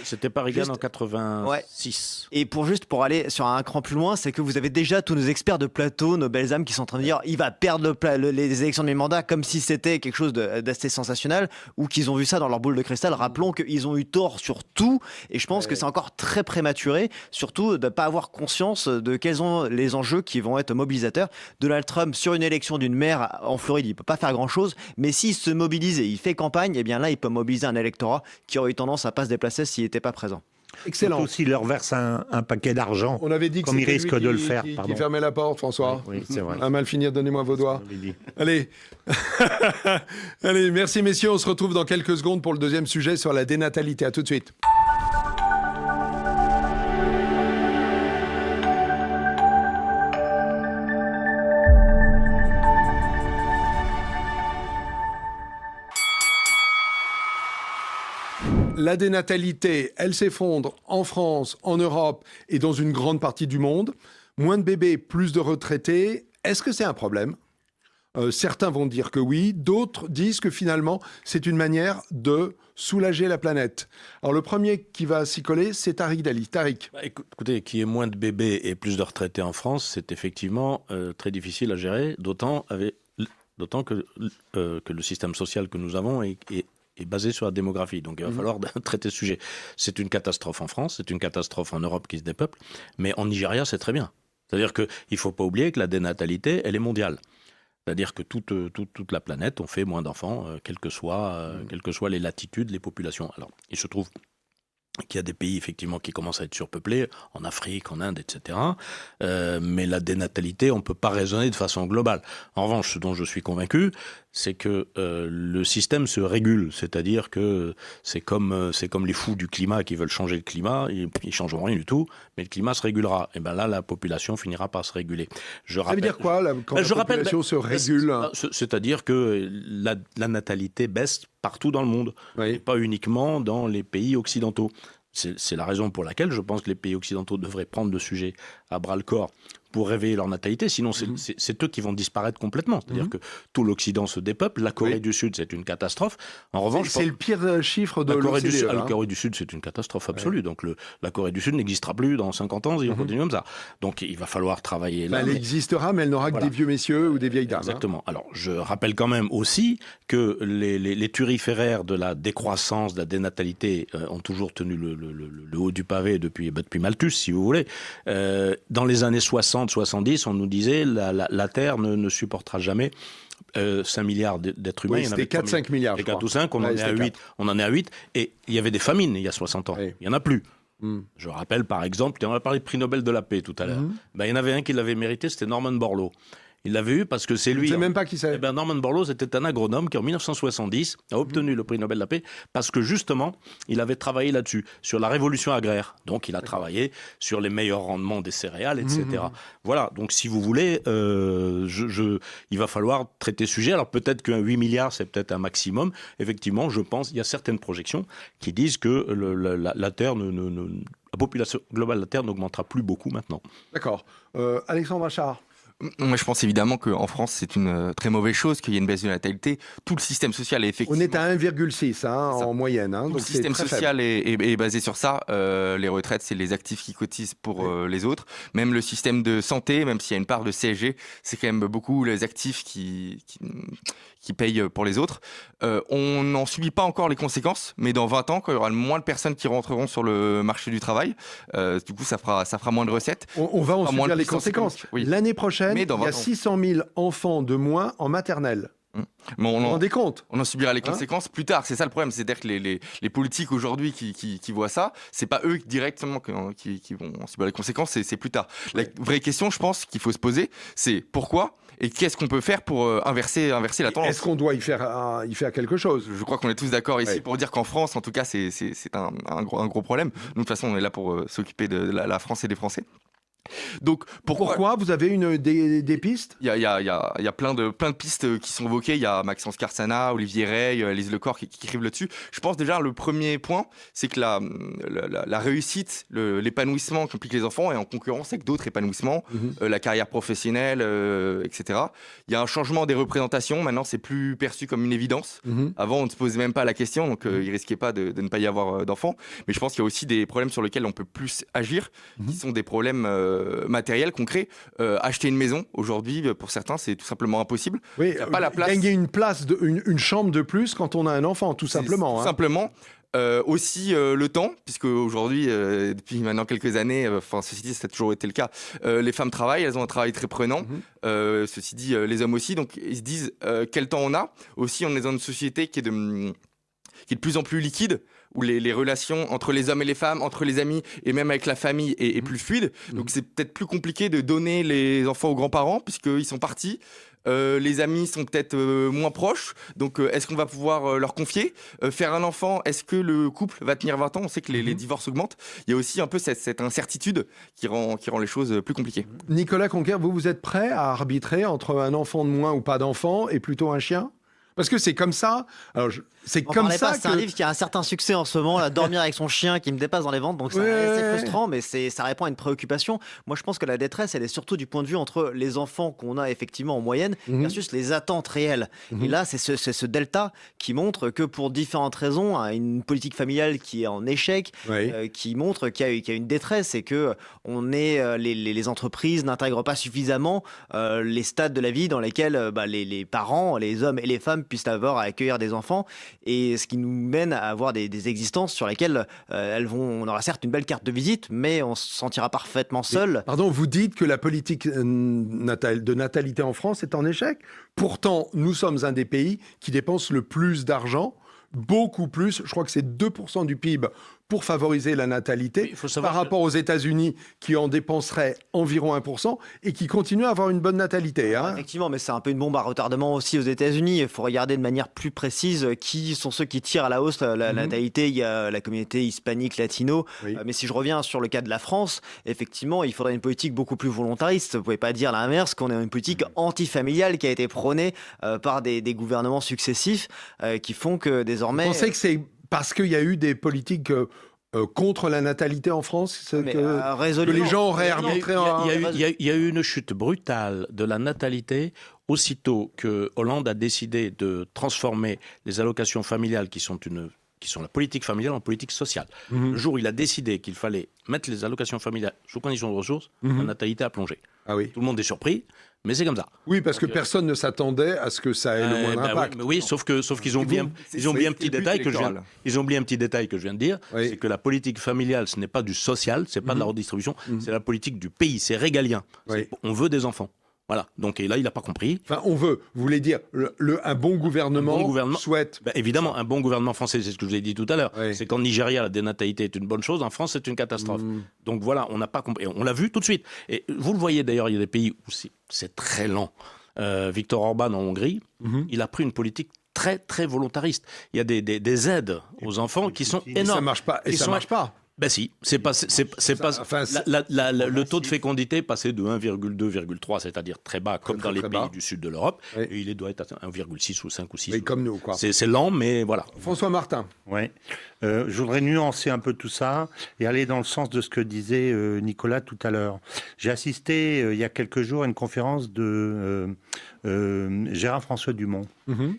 c'était pas Reagan en 86. Et pour aller sur un cran plus loin, c'est que vous avez déjà tous nos experts de plateau, nos belles âmes qui sont en train de dire il va perdre les élections de mi-mandat comme si c'était quelque chose d'assez sensationnel ou qu'ils ont vu ça dans leur boule de cristal. Rappelons qu'ils ont eu tort sur tout et je pense que c'est encore très prématuré, surtout de ne pas avoir conscience de quels sont les enjeux qui vont être mobilisateurs. Donald Trump, sur une élection d'une maire en Floride, il ne peut pas faire grand-chose, mais s'il se mobilise et il fait campagne, et bien là, il peut mobiliser un électorat qui aurait eu tendance à ne pas se déplacer s'il n'était pas présent. Excellent. Surtout s'il leur verse un paquet d'argent, on avait dit que comme il risque de le faire. Qui fermait la porte, François. Oui, c'est vrai. À mal finir, donnez-moi vos doigts. Allez. Allez, merci messieurs. On se retrouve dans quelques secondes pour le deuxième sujet sur la dénatalité. À tout de suite. La dénatalité, elle s'effondre en France, en Europe et dans une grande partie du monde. Moins de bébés, plus de retraités. Est-ce que c'est un problème ? Certains vont dire que oui, d'autres disent que finalement, c'est une manière de soulager la planète. Alors le premier qui va s'y coller, c'est Tariq Dali. Tariq. Écoutez, qu'il y ait moins de bébés et plus de retraités en France, c'est effectivement très difficile à gérer, d'autant que le système social que nous avons est basé sur la démographie. Donc il va falloir traiter ce sujet. C'est une catastrophe en France, c'est une catastrophe en Europe qui se dépeuple, mais en Nigeria, c'est très bien. C'est-à-dire qu'il ne faut pas oublier que la dénatalité, elle est mondiale. C'est-à-dire que toute la planète, on fait moins d'enfants, quelles que soient les latitudes, les populations. Alors, il se trouve qu'il y a des pays effectivement qui commencent à être surpeuplés, en Afrique, en Inde, etc. Mais la dénatalité, on ne peut pas raisonner de façon globale. En revanche, ce dont je suis convaincu, c'est que le système se régule, c'est-à-dire que c'est comme les fous du climat qui veulent changer le climat, ils ne changeront rien du tout, mais le climat se régulera. Et bien là, la population finira par se réguler. Ça veut dire quoi, quand la population se régule ? C'est-à-dire que la natalité baisse partout dans le monde, et pas uniquement dans les pays occidentaux. C'est la raison pour laquelle je pense que les pays occidentaux devraient prendre le sujet à bras-le-corps pour réveiller leur natalité, sinon c'est eux qui vont disparaître complètement. C'est-à-dire que tout l'Occident se dépeuple, la Corée du Sud c'est une catastrophe. En revanche, c'est le pire chiffre de l'OCDE. La Corée du Sud c'est une catastrophe absolue, donc la Corée du Sud n'existera plus dans 50 ans, il continue comme ça. Donc il va falloir travailler là. Elle existera, mais elle n'aura que des vieux messieurs ou des vieilles dames. Exactement. Alors je rappelle quand même aussi que les turiféraires de la décroissance, de la dénatalité ont toujours tenu le haut du pavé depuis Malthus, si vous voulez. Dans les années 60-70, on nous disait la Terre ne supportera jamais 5 milliards d'êtres humains. Oui, c'était 4-5 milliards, je crois. 4 ou 5, on en est à 8. Et il y avait des famines il y a 60 ans. Oui. Il n'y en a plus. Je rappelle par exemple, on a parlé de prix Nobel de la paix tout à l'heure. Il y en avait un qui l'avait mérité, c'était Norman Borlaug. Il l'avait eu parce que c'est lui. Je ne sais même pas qui c'est. Norman Borlaug, c'était un agronome qui, en 1970, a obtenu le prix Nobel de la paix parce que, justement, il avait travaillé là-dessus, sur la révolution agraire. Donc, il a travaillé sur les meilleurs rendements des céréales, etc. Voilà. Donc, si vous voulez, il va falloir traiter ce sujet. Alors, peut-être qu'un 8 milliards, c'est peut-être un maximum. Effectivement, je pense, il y a certaines projections qui disent que la Terre la population globale de la Terre n'augmentera plus beaucoup maintenant. D'accord. Alexandre Achard. Moi, je pense évidemment qu'en France, c'est une très mauvaise chose qu'il y ait une baisse de natalité. Tout le système social est effectivement... On est à 1,6 en moyenne. Tout le système social est basé sur ça. Les retraites, c'est les actifs qui cotisent pour les autres. Même le système de santé, même s'il y a une part de CSG, c'est quand même beaucoup les actifs qui payent pour les autres. On n'en subit pas encore les conséquences, mais dans 20 ans, quand il y aura moins de personnes qui rentreront sur le marché du travail, du coup, ça fera moins de recettes. On va en subir les conséquences. Oui. L'année prochaine, il y a 600 000 enfants de moins en maternelle. Mais vous vous rendez compte ? On en subira les conséquences plus tard. C'est ça le problème. C'est-à-dire que les politiques aujourd'hui qui voient ça, c'est pas eux directement qui vont en subir les conséquences, c'est plus tard. La vraie question, je pense, qu'il faut se poser, c'est pourquoi et qu'est-ce qu'on peut faire pour inverser la tendance. Est-ce qu'on doit y faire quelque chose ? Je crois qu'on est tous d'accord ici pour dire qu'en France, en tout cas, c'est un gros problème. Nous, de toute façon, on est là pour s'occuper de la France et des Français. Donc pourquoi vous avez des pistes ? Il y a plein de pistes qui sont évoquées. Il y a Maxence Carsana, Olivier Rey, Lise Lecor qui écrivent là-dessus. Je pense déjà le premier point, c'est que la réussite, l'épanouissement qu'impliquent les enfants est en concurrence avec d'autres épanouissements, la carrière professionnelle, etc. Il y a un changement des représentations. Maintenant, c'est plus perçu comme une évidence. Avant, on ne se posait même pas la question, donc il risquait pas de ne pas y avoir d'enfants. Mais je pense qu'il y a aussi des problèmes sur lesquels on peut plus agir, qui sont des problèmes matériel, concret. Acheter une maison, aujourd'hui, pour certains, c'est tout simplement impossible. Oui, il n'y a pas la place. Gagner une chambre de plus quand on a un enfant, tout simplement. Tout simplement. Aussi le temps, puisque aujourd'hui, depuis maintenant quelques années, ceci dit, ça a toujours été le cas, les femmes travaillent, elles ont un travail très prenant. Ceci dit, les hommes aussi, donc ils se disent quel temps on a. Aussi, on est dans une société qui est de plus en plus liquide, où les relations entre les hommes et les femmes, entre les amis et même avec la famille est plus fluide. Donc c'est peut-être plus compliqué de donner les enfants aux grands-parents, puisqu'ils sont partis. Les amis sont peut-être moins proches, donc est-ce qu'on va pouvoir leur confier faire un enfant, est-ce que le couple va tenir 20 ans? On sait que les divorces augmentent. Il y a aussi un peu cette incertitude qui rend les choses plus compliquées. Nicolas Conquer, vous êtes prêt à arbitrer entre un enfant de moins ou pas d'enfant et plutôt un chien? Parce que c'est comme ça. Alors c'est comme ça. C'est un livre qui a un certain succès en ce moment, là, Dormir avec son chien, qui me dépasse dans les ventes. Donc c'est assez frustrant, mais ça répond à une préoccupation. Moi, je pense que la détresse, elle est surtout du point de vue entre les enfants qu'on a effectivement en moyenne versus les attentes réelles. Et là, c'est ce delta qui montre que pour différentes raisons, une politique familiale qui est en échec, qui montre qu'il y a une détresse et que les entreprises n'intègrent pas suffisamment les stades de la vie dans lesquels les parents, les hommes et les femmes puissent avoir à accueillir des enfants, et ce qui nous mène à avoir des existences sur lesquelles on aura certes une belle carte de visite, mais on se sentira parfaitement seul. Pardon, vous dites que la politique de natalité en France est en échec. Pourtant, nous sommes un des pays qui dépense le plus d'argent, beaucoup plus, je crois que c'est 2% du PIB pour favoriser la natalité, par rapport aux États-Unis qui en dépenseraient environ 1% et qui continuent à avoir une bonne natalité. Effectivement, mais c'est un peu une bombe à retardement aussi aux États-Unis. Il faut regarder de manière plus précise qui sont ceux qui tirent à la hausse la natalité. Il y a la communauté hispanique, latino. Mais si je reviens sur le cas de la France, effectivement, il faudrait une politique beaucoup plus volontariste. Vous ne pouvez pas dire l'inverse, qu'on a une politique antifamiliale qui a été prônée par des gouvernements successifs qui font que désormais... Vous pensez que c'est parce qu'il y a eu des politiques contre la natalité en France, Mais, que résolument. les gens auraient rentré en... Il y a eu une chute brutale de la natalité aussitôt que Hollande a décidé de transformer les allocations familiales qui sont la politique familiale en politique sociale. Le jour où il a décidé qu'il fallait mettre les allocations familiales sous condition de ressources, la natalité a plongé. Ah oui. Tout le monde est surpris, mais c'est comme ça. Oui, parce que personne ne s'attendait à ce que ça ait le moindre impact. Oui, sauf qu'ils ont oublié un petit détail que je viens de dire, Oui. c'est que la politique familiale, ce n'est pas du social, c'est pas de la redistribution, c'est la politique du pays, c'est régalien. Oui. On veut des enfants. Voilà. Donc, et là, il n'a pas compris. Enfin, on veut. Vous voulez dire, un bon gouvernement souhaite... Ben, évidemment, un bon gouvernement français, c'est ce que je vous ai dit tout à l'heure, Oui. c'est qu'en Nigeria, la dénatalité est une bonne chose, en France, c'est une catastrophe. Donc voilà, on n'a pas compris. On l'a vu tout de suite. Et vous le voyez d'ailleurs, il y a des pays où c'est très lent. Viktor Orban en Hongrie, il a pris une politique très, très volontariste. Il y a des aides aux enfants qui sont énormes. Ça marche pas. Et ça marche pas. Ben si, c'est pas le taux de fécondité est passé de 1,2,3, c'est-à-dire très bas, comme dans les pays du sud de l'Europe, Oui. et il doit être à 1,6 ou 5 ou 6. Mais comme nous, quoi. C'est lent, mais voilà. François Martin. Ouais. Je voudrais nuancer un peu tout ça et aller dans le sens de ce que disait Nicolas tout à l'heure. J'ai assisté il y a quelques jours à une conférence de Gérard-François Dumont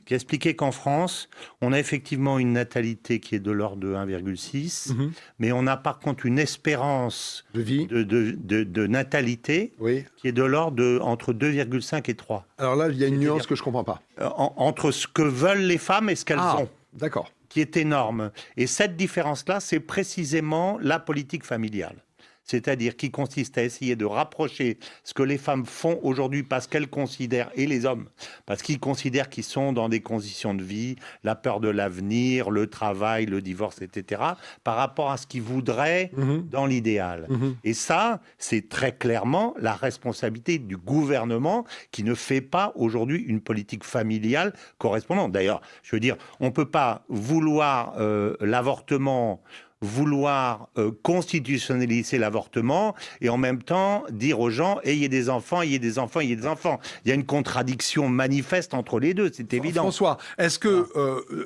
qui expliquait qu'en France, on a effectivement une natalité qui est de l'ordre de 1,6, mais on a par contre une espérance De vie. de natalité Oui. qui est de l'ordre de entre 2,5 et 3. Alors là, il y a une C'est-à-dire- nuance que je comprends pas. Entre ce que veulent les femmes et ce qu'elles ont. D'accord. Qui est énorme. Et cette différence-là, c'est précisément la politique familiale. C'est-à-dire qui consiste à essayer de rapprocher ce que les femmes font aujourd'hui parce qu'elles considèrent, et les hommes, parce qu'ils considèrent qu'ils sont dans des conditions de vie, la peur de l'avenir, le travail, le divorce, etc., par rapport à ce qu'ils voudraient dans l'idéal. Et ça, c'est très clairement la responsabilité du gouvernement qui ne fait pas aujourd'hui une politique familiale correspondante. D'ailleurs, je veux dire, on ne peut pas vouloir l'avortement, vouloir constitutionnaliser l'avortement et en même temps dire aux gens ayez des enfants, ayez des enfants, ayez des enfants. Il y a une contradiction manifeste entre les deux, c'est évident. François, est-ce que,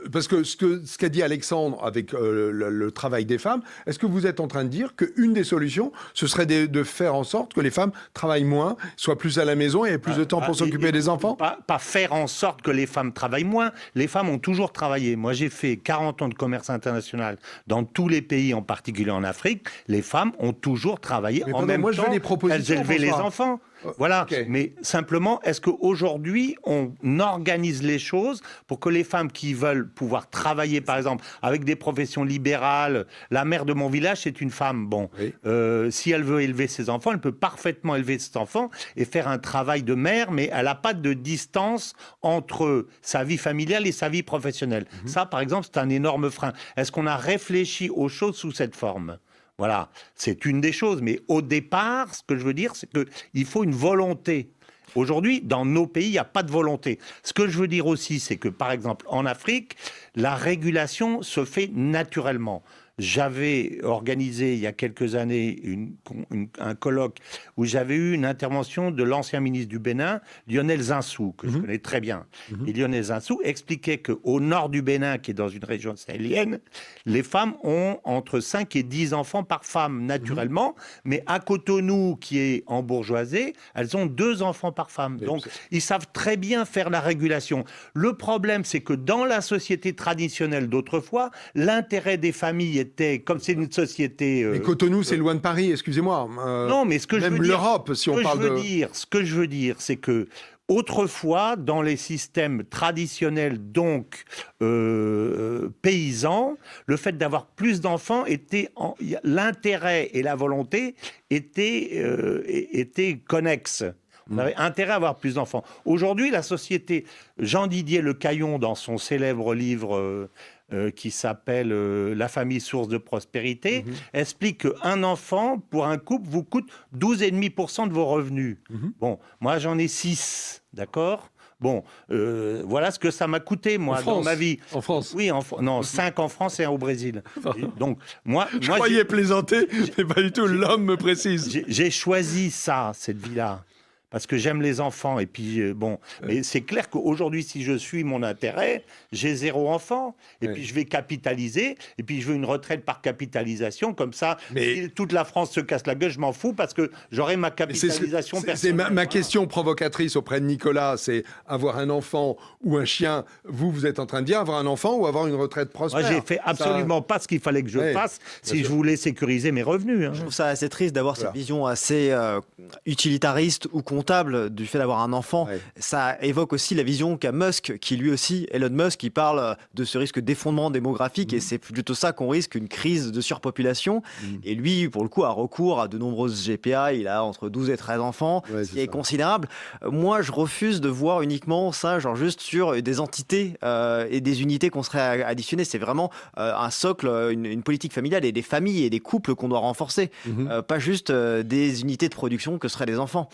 parce que ce qu'a dit Alexandre avec le travail des femmes, est-ce que vous êtes en train de dire qu'une des solutions, ce serait de faire en sorte que les femmes travaillent moins, soient plus à la maison et aient plus de temps pour s'occuper des enfants? Pas faire en sorte que les femmes travaillent moins. Les femmes ont toujours travaillé. Moi, j'ai fait 40 ans de commerce international dans tous les pays, en particulier en Afrique. Les femmes ont toujours travaillé en même temps. Je veux des propositions, elles élevaient les François. enfants. Voilà. Okay. Mais simplement, est-ce qu'aujourd'hui, on organise les choses pour que les femmes qui veulent pouvoir travailler, par exemple, avec des professions libérales, la mère de mon village, c'est une femme. Bon, Oui. si elle veut élever ses enfants, elle peut parfaitement élever ses enfants et faire un travail de mère, mais elle n'a pas de distance entre sa vie familiale et sa vie professionnelle. Ça, par exemple, c'est un énorme frein. Est-ce qu'on a réfléchi aux choses sous cette forme ? Voilà, c'est une des choses. Mais au départ, ce que je veux dire, c'est qu'il faut une volonté. Aujourd'hui, dans nos pays, il n'y a pas de volonté. Ce que je veux dire aussi, c'est que, par exemple, en Afrique, la régulation se fait naturellement. J'avais organisé il y a quelques années un colloque où j'avais eu une intervention de l'ancien ministre du Bénin, Lionel Zinsou, que je connais très bien. Et Lionel Zinsou expliquait qu'au nord du Bénin, qui est dans une région sahélienne, les femmes ont entre 5 et 10 enfants par femme, naturellement. Mais à Cotonou, qui est en bourgeoisie, elles ont 2 enfants par femme. Donc, ils savent très bien faire la régulation. Le problème, c'est que dans la société traditionnelle d'autrefois, l'intérêt des familles était, comme c'est une société... Mais Cotonou, c'est loin de Paris, excusez-moi. Non, mais ce que je veux même dire... l'Europe, si on parle de... Ce que je veux dire, c'est que autrefois, dans les systèmes traditionnels, donc paysans, le fait d'avoir plus d'enfants était... L'intérêt et la volonté étaient connexes. On avait intérêt à avoir plus d'enfants. Aujourd'hui, la société... Jean-Didier Le Caillon, dans son célèbre livre... qui s'appelle La famille source de prospérité, explique qu'un enfant, pour un couple, vous coûte 12,5% de vos revenus. Bon, moi j'en ai 6, d'accord ? Bon, voilà ce que ça m'a coûté, moi, dans ma vie. En France? Oui, non, 5 en France et 1 au Brésil. Donc, moi Je croyais plaisanter, mais pas du tout, l'homme me précise. J'ai choisi ça, cette vie-là. parce que j'aime les enfants. Et puis, mais c'est clair qu'aujourd'hui, si je suis mon intérêt, j'ai 0 enfant. Et puis, je vais capitaliser. Et puis, je veux une retraite par capitalisation. Comme ça, si toute la France se casse la gueule, je m'en fous parce que j'aurai ma capitalisation personnelle. C'est ma question provocatrice auprès de Nicolas, c'est avoir un enfant ou un chien. Vous êtes en train de dire avoir un enfant ou avoir une retraite prospère. Moi, j'ai fait absolument pas ce qu'il fallait que je fasse si je voulais sécuriser mes revenus. Je trouve ça assez triste d'avoir cette vision assez utilitariste ou comptable du fait d'avoir un enfant. Ça évoque aussi la vision qu'a Musk, qui lui aussi, Elon Musk, qui parle de ce risque d'effondrement démographique, et c'est plutôt ça qu'on risque, une crise de surpopulation. Et lui, pour le coup, a recours à de nombreuses GPA. Il a entre 12 et 13 enfants, ce qui est considérable. Moi, je refuse de voir uniquement ça, genre juste sur des entités et des unités qu'on serait additionner. C'est vraiment un socle, une politique familiale et des familles et des couples qu'on doit renforcer, pas juste des unités de production que seraient les enfants.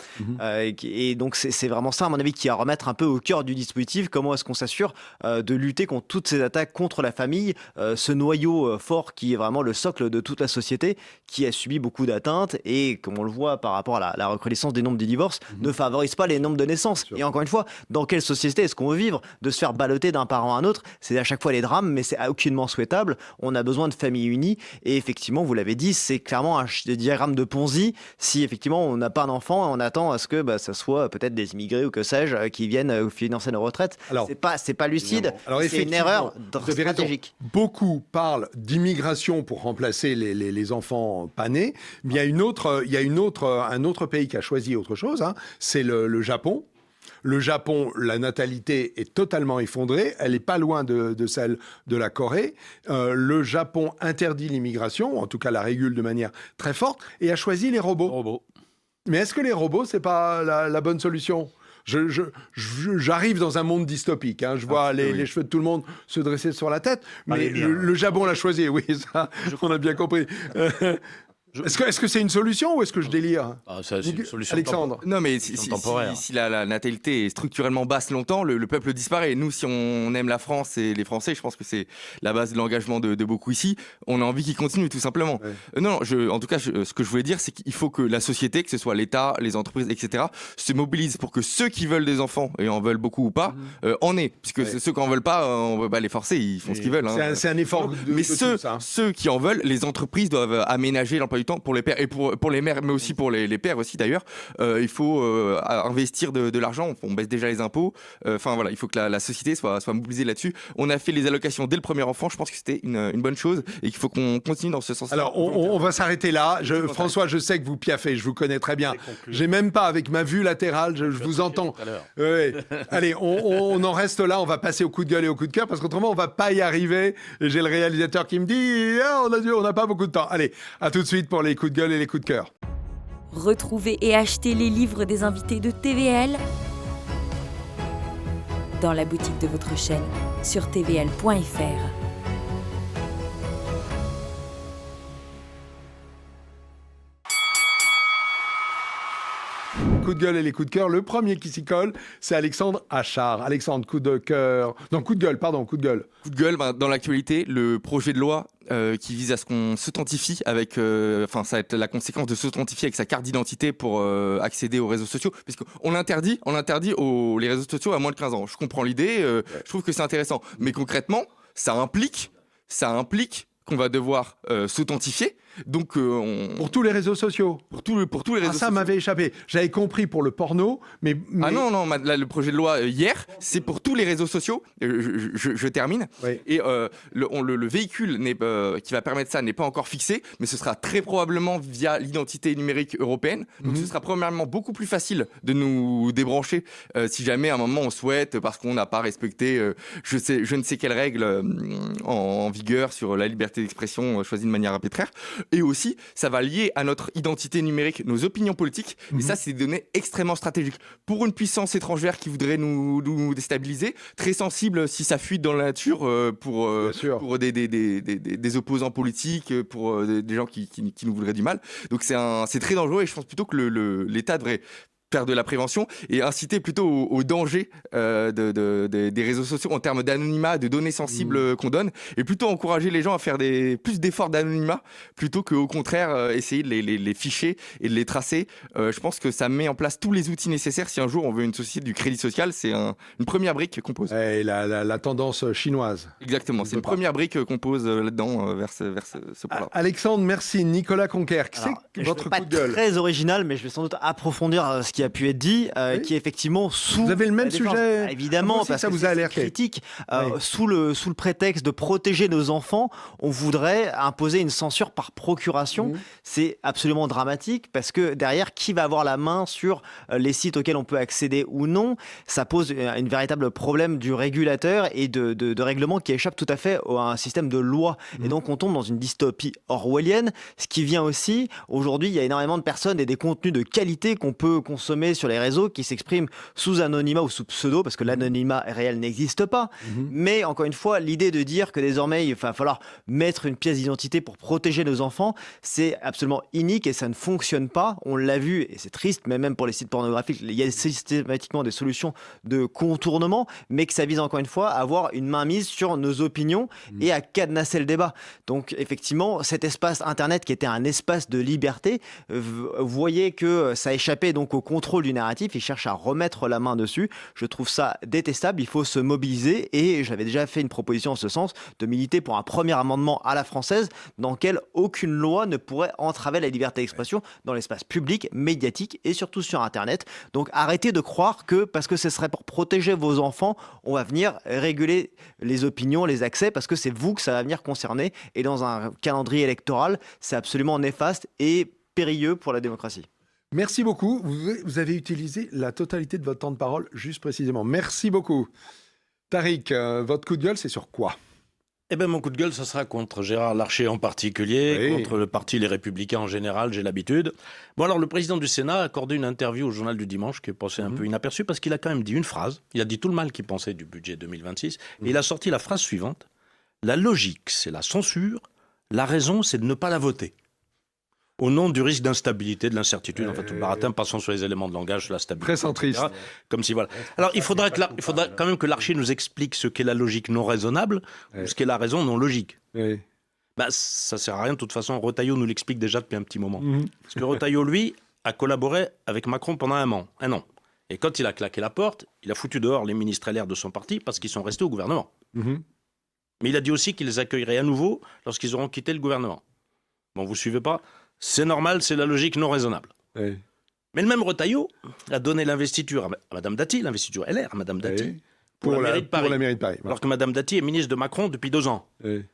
Et donc c'est vraiment ça, à mon avis, qui est à remettre un peu au cœur du dispositif. Comment est-ce qu'on s'assure de lutter contre toutes ces attaques contre la famille, ce noyau fort qui est vraiment le socle de toute la société, qui a subi beaucoup d'atteintes et, comme on le voit par rapport à la recrudescence des nombres de divorces, ne favorise pas les nombres de naissances. Et encore une fois, dans quelle société est-ce qu'on veut vivre? De se faire balloter d'un parent à un autre, c'est à chaque fois les drames, mais c'est aucunement souhaitable. On a besoin de familles unies, et effectivement, vous l'avez dit, c'est clairement un diagramme de Ponzi. Si effectivement on n'a pas d'enfant, on attend à ce que ça soit peut-être des immigrés ou que sais-je qui viennent financer nos retraites. Alors, c'est pas lucide. Alors, c'est une erreur stratégique. Beaucoup parlent d'immigration pour remplacer les enfants pas nés, mais il y a un autre pays qui a choisi autre chose, c'est le Japon. Le Japon, la natalité est totalement effondrée. Elle n'est pas loin de celle de la Corée. Le Japon interdit l'immigration, en tout cas la régule de manière très forte, et a choisi les robots. Mais est-ce que les robots, c'est pas la bonne solution ? J'arrive dans un monde dystopique. Je vois les cheveux de tout le monde se dresser sur la tête. Mais le Japon l'a choisi. Oui, ça, on a bien compris. Est-ce que c'est une solution ou est-ce que je délire? C'est une solution, Alexandre. Non, mais si la natalité est structurellement basse longtemps, le peuple disparaît. Nous, si on aime la France et les Français, je pense que c'est la base de l'engagement de beaucoup ici, on a envie qu'ils continuent, tout simplement. Non, en tout cas, ce que je voulais dire, c'est qu'il faut que la société, que ce soit l'État, les entreprises, etc., se mobilisent pour que ceux qui veulent des enfants, et en veulent beaucoup ou pas, en aient. Puisque ceux qui en veulent pas, on ne peut pas les forcer, ils font ce qu'ils veulent. C'est un effort mais ceux qui en veulent, les entreprises doivent aménager l'emploi du temps pour les pères et pour les mères, mais aussi pour les pères aussi d'ailleurs. Il faut investir de l'argent. On baisse déjà les impôts. Enfin voilà, il faut que la société soit mobilisée là-dessus. On a fait les allocations dès le premier enfant. Je pense que c'était une bonne chose et qu'il faut qu'on continue dans ce sens. Alors on va s'arrêter là. François, je sais que vous piaffez. Je vous connais très bien. J'ai même pas, avec ma vue latérale, je vous entends. Allez, on en reste là. On va passer au coup de gueule et au coup de cœur parce qu'autrement on va pas y arriver. Et j'ai le réalisateur qui me dit on n'a pas beaucoup de temps. Allez, à tout de suite pour les coups de gueule et les coups de cœur. Retrouvez et achetez les livres des invités de TVL dans la boutique de votre chaîne sur tvl.fr. Coup de gueule et les coups de cœur. Le premier qui s'y colle, c'est Alexandre Achard. Alexandre, coup de cœur. Non, coup de gueule, pardon, coup de gueule. Coup de gueule, dans l'actualité, le projet de loi qui vise à ce qu'on s'authentifie avec, ça va être la conséquence de s'authentifier avec sa carte d'identité pour accéder aux réseaux sociaux, puisqu'on interdit les réseaux sociaux à moins de 15 ans. Je comprends l'idée, je trouve que c'est intéressant, mais concrètement, ça implique qu'on va devoir s'authentifier. Donc, pour tous les réseaux sociaux. Pour tous les réseaux sociaux. Ça m'avait échappé. J'avais compris pour le porno, mais... Ah non, là, le projet de loi hier, c'est pour tous les réseaux sociaux. Je termine. Oui. Et le véhicule qui va permettre ça n'est pas encore fixé, mais ce sera très probablement via l'identité numérique européenne. Donc ce sera premièrement beaucoup plus facile de nous débrancher si jamais à un moment on souhaite, parce qu'on n'a pas respecté je ne sais quelles règles en vigueur sur la liberté d'expression choisie de manière arbitraire. Et aussi, ça va lier à notre identité numérique nos opinions politiques. Et ça, c'est des données extrêmement stratégiques. Pour une puissance étrangère qui voudrait nous déstabiliser, très sensible si ça fuite dans la nature pour des opposants politiques, pour des gens qui nous voudraient du mal. Donc c'est très dangereux et je pense plutôt que l'État devrait faire de la prévention et inciter plutôt au danger des réseaux sociaux en termes d'anonymat, de données sensibles qu'on donne, et plutôt encourager les gens à faire plus d'efforts d'anonymat plutôt qu'au contraire essayer de les ficher et de les tracer. Je pense que ça met en place tous les outils nécessaires si un jour on veut une société du crédit social. C'est une première brique qu'on pose. Et la tendance chinoise. Exactement, c'est une première brique qu'on pose là-dedans vers ce point-là. Alexandre, merci. Nicolas Conquer, c'est votre coup de gueule. Très original, mais je vais sans doute approfondir ce qui a pu être dit, qui est effectivement sous. Vous avez le même sujet. Évidemment, parce ça que vous a alerté. Critique. Sous le prétexte de protéger nos enfants, on voudrait imposer une censure par procuration. C'est absolument dramatique parce que derrière, qui va avoir la main sur les sites auxquels on peut accéder ou non? Ça pose un véritable problème du régulateur et de règlement qui échappe tout à fait à un système de loi. Et donc, on tombe dans une dystopie orwellienne. Ce qui vient aussi, aujourd'hui, il y a énormément de personnes et des contenus de qualité qu'on peut consommer sur les réseaux qui s'expriment sous anonymat ou sous pseudo, parce que l'anonymat réel n'existe pas. Mais encore une fois, l'idée de dire que désormais il va falloir mettre une pièce d'identité pour protéger nos enfants, c'est absolument inique et ça ne fonctionne pas. On l'a vu et c'est triste, mais même pour les sites pornographiques, il y a systématiquement des solutions de contournement, mais que ça vise encore une fois à avoir une mainmise sur nos opinions et à cadenasser le débat. Donc effectivement, cet espace Internet qui était un espace de liberté, vous voyez que ça échappait donc au contrôle du narratif. Ils cherchent à remettre la main dessus. Je trouve ça détestable. Il faut se mobiliser et j'avais déjà fait une proposition en ce sens de militer pour un premier amendement à la française dans lequel aucune loi ne pourrait entraver la liberté d'expression dans l'espace public, médiatique et surtout sur Internet. Donc arrêtez de croire que parce que ce serait pour protéger vos enfants, on va venir réguler les opinions, les accès, parce que c'est vous que ça va venir concerner. Et dans un calendrier électoral, c'est absolument néfaste et périlleux pour la démocratie. Merci beaucoup. Vous avez utilisé la totalité de votre temps de parole, juste précisément. Merci beaucoup. Tariq, votre coup de gueule, c'est sur quoi ? Eh bien, mon coup de gueule, ce sera contre Gérard Larcher en particulier, contre le parti Les Républicains en général, j'ai l'habitude. Bon, alors, le président du Sénat a accordé une interview au Journal du Dimanche qui est passée un peu inaperçue parce qu'il a quand même dit une phrase. Il a dit tout le mal qu'il pensait du budget 2026. Et il a sorti la phrase suivante. La logique, c'est la censure. La raison, c'est de ne pas la voter. Au nom du risque d'instabilité, de l'incertitude, enfin tout le baratin, passant sur les éléments de langage, sur la stabilité. Très centriste. Etc. Comme si, voilà. Alors, il faudra quand même que Larcher nous explique ce qu'est la logique non raisonnable ou ce qu'est la raison non logique. Bah, ça sert à rien, de toute façon, Retailleau nous l'explique déjà depuis un petit moment. Parce que Retailleau, lui, a collaboré avec Macron pendant un an. Et quand il a claqué la porte, il a foutu dehors les ministres LR de son parti parce qu'ils sont restés au gouvernement. Mais il a dit aussi qu'il les accueillerait à nouveau lorsqu'ils auront quitté le gouvernement. Bon, vous suivez pas ? C'est normal, c'est la logique non raisonnable. Mais le même Retailleau a donné l'investiture à Mme Dati, l'investiture LR à Mme Dati, pour la mairie de Paris. Alors que Mme Dati est ministre de Macron depuis 2 ans.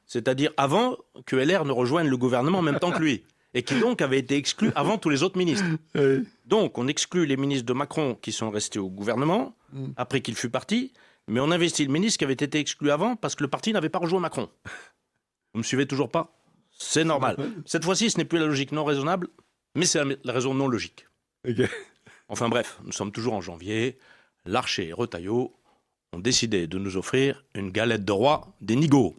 C'est-à-dire avant que LR ne rejoigne le gouvernement en même temps que lui. Et qui donc avait été exclu avant tous les autres ministres. Donc on exclut les ministres de Macron qui sont restés au gouvernement, après qu'il fut parti, mais on investit le ministre qui avait été exclu avant parce que le parti n'avait pas rejoint Macron. Vous me suivez toujours pas ? C'est normal. Cette fois-ci, ce n'est plus la logique non raisonnable, mais c'est la raison non logique. Enfin bref, nous sommes toujours en janvier. Larcher et Retailleau ont décidé de nous offrir une galette de roi des nigauds.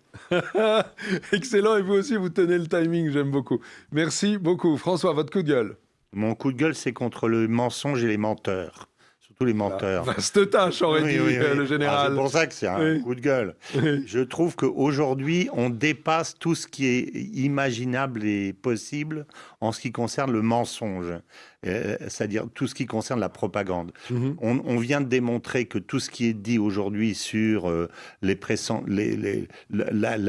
Excellent, et vous aussi, vous tenez le timing, j'aime beaucoup. Merci beaucoup. François, votre coup de gueule. Mon coup de gueule, c'est contre le mensonge et les menteurs. Surtout les menteurs. Vaste tâche, aurait dit le général. C'est pour ça que c'est un coup de gueule. Je trouve qu'aujourd'hui, on dépasse tout ce qui est imaginable et possible en ce qui concerne le mensonge. C'est-à-dire tout ce qui concerne la propagande. On vient de démontrer que tout ce qui est dit aujourd'hui sur la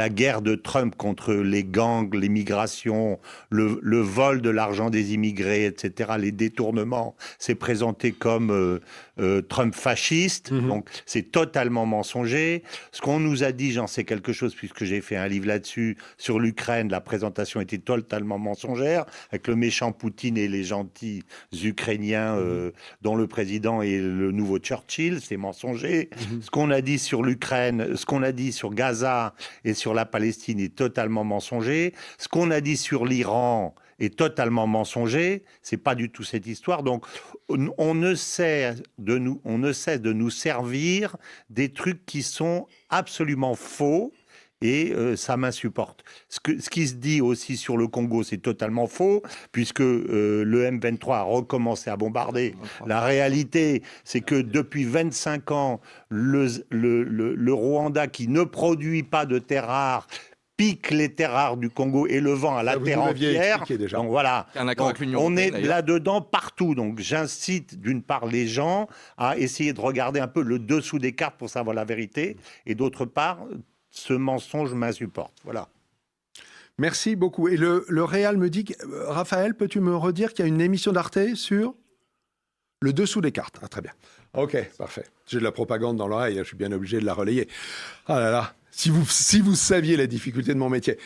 guerre de Trump contre les gangs, l'immigration, le vol de l'argent des immigrés, etc., les détournements, c'est présenté comme Trump fasciste, donc c'est totalement mensonger. Ce qu'on nous a dit, j'en sais quelque chose puisque j'ai fait un livre là-dessus, sur l'Ukraine, la présentation était totalement mensongère, avec le méchant Poutine et les gentils Ukrainiens dont le président est le nouveau Churchill, c'est mensonger. Ce qu'on a dit sur l'Ukraine, ce qu'on a dit sur Gaza et sur la Palestine est totalement mensonger. Ce qu'on a dit sur l'Iran est totalement mensonger. C'est pas du tout cette histoire. Donc, on ne cesse de nous servir des trucs qui sont absolument faux et ça m'insupporte. Ce qui se dit aussi sur le Congo, c'est totalement faux, puisque le M23 a recommencé à bombarder. La réalité, c'est que depuis 25 ans, le Rwanda, qui ne produit pas de terres rares, pique les terres rares du Congo et le vend à la terre entière. Donc voilà, on est là-dedans partout. Donc j'incite d'une part les gens à essayer de regarder un peu le dessous des cartes pour savoir la vérité, et d'autre part, ce mensonge m'insupporte. Voilà. Merci beaucoup. Et le Réal me dit, Raphaël, peux-tu me redire qu'il y a une émission d'Arte sur le dessous des cartes? Ah, très bien. Ok, parfait. J'ai de la propagande dans l'oreille, je suis bien obligé de la relayer. Ah là là, si vous saviez la difficulté de mon métier.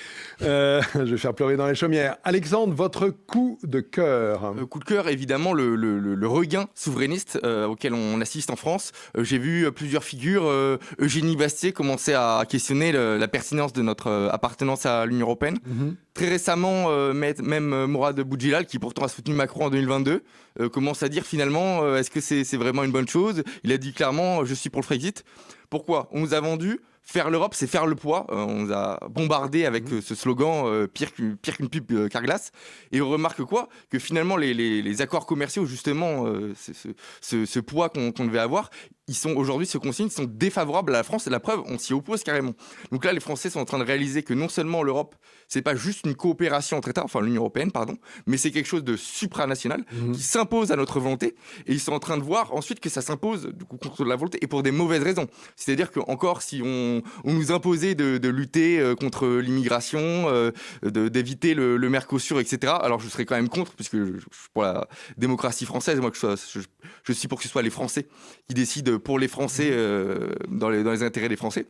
Je vais faire pleurer dans les chaumières. Alexandre, votre coup de cœur? Coup de cœur, évidemment, le regain souverainiste auquel on assiste en France. J'ai vu plusieurs figures. Eugénie Bastier commencer à questionner la pertinence de notre appartenance à l'Union européenne. Très récemment, même Mourad Boudjilal, qui pourtant a soutenu Macron en 2022, commence à dire finalement, est-ce que c'est vraiment une bonne chose? Il a dit clairement, je suis pour le Frexit. Pourquoi? On nous a vendu faire l'Europe, c'est faire le poids. On nous a bombardé avec ce slogan pire qu'une pub Carglass. Et on remarque quoi? Que finalement, les accords commerciaux, justement, ce poids qu'on devait avoir, ils sont aujourd'hui, ce consigne, sont défavorables à la France. Et la preuve, on s'y oppose carrément. Donc là, les Français sont en train de réaliser que non seulement l'Europe, c'est pas juste une coopération entre États, enfin l'Union européenne, pardon, mais c'est quelque chose de supranational qui s'impose à notre volonté. Et ils sont en train de voir ensuite que ça s'impose du coup, contre la volonté et pour des mauvaises raisons. C'est-à-dire que encore, si on nous imposait de lutter contre l'immigration, d'éviter le Mercosur, etc. Alors je serais quand même contre, puisque je suis pour la démocratie française, moi je suis pour que ce soit les Français qui décident pour les Français, dans les intérêts des Français.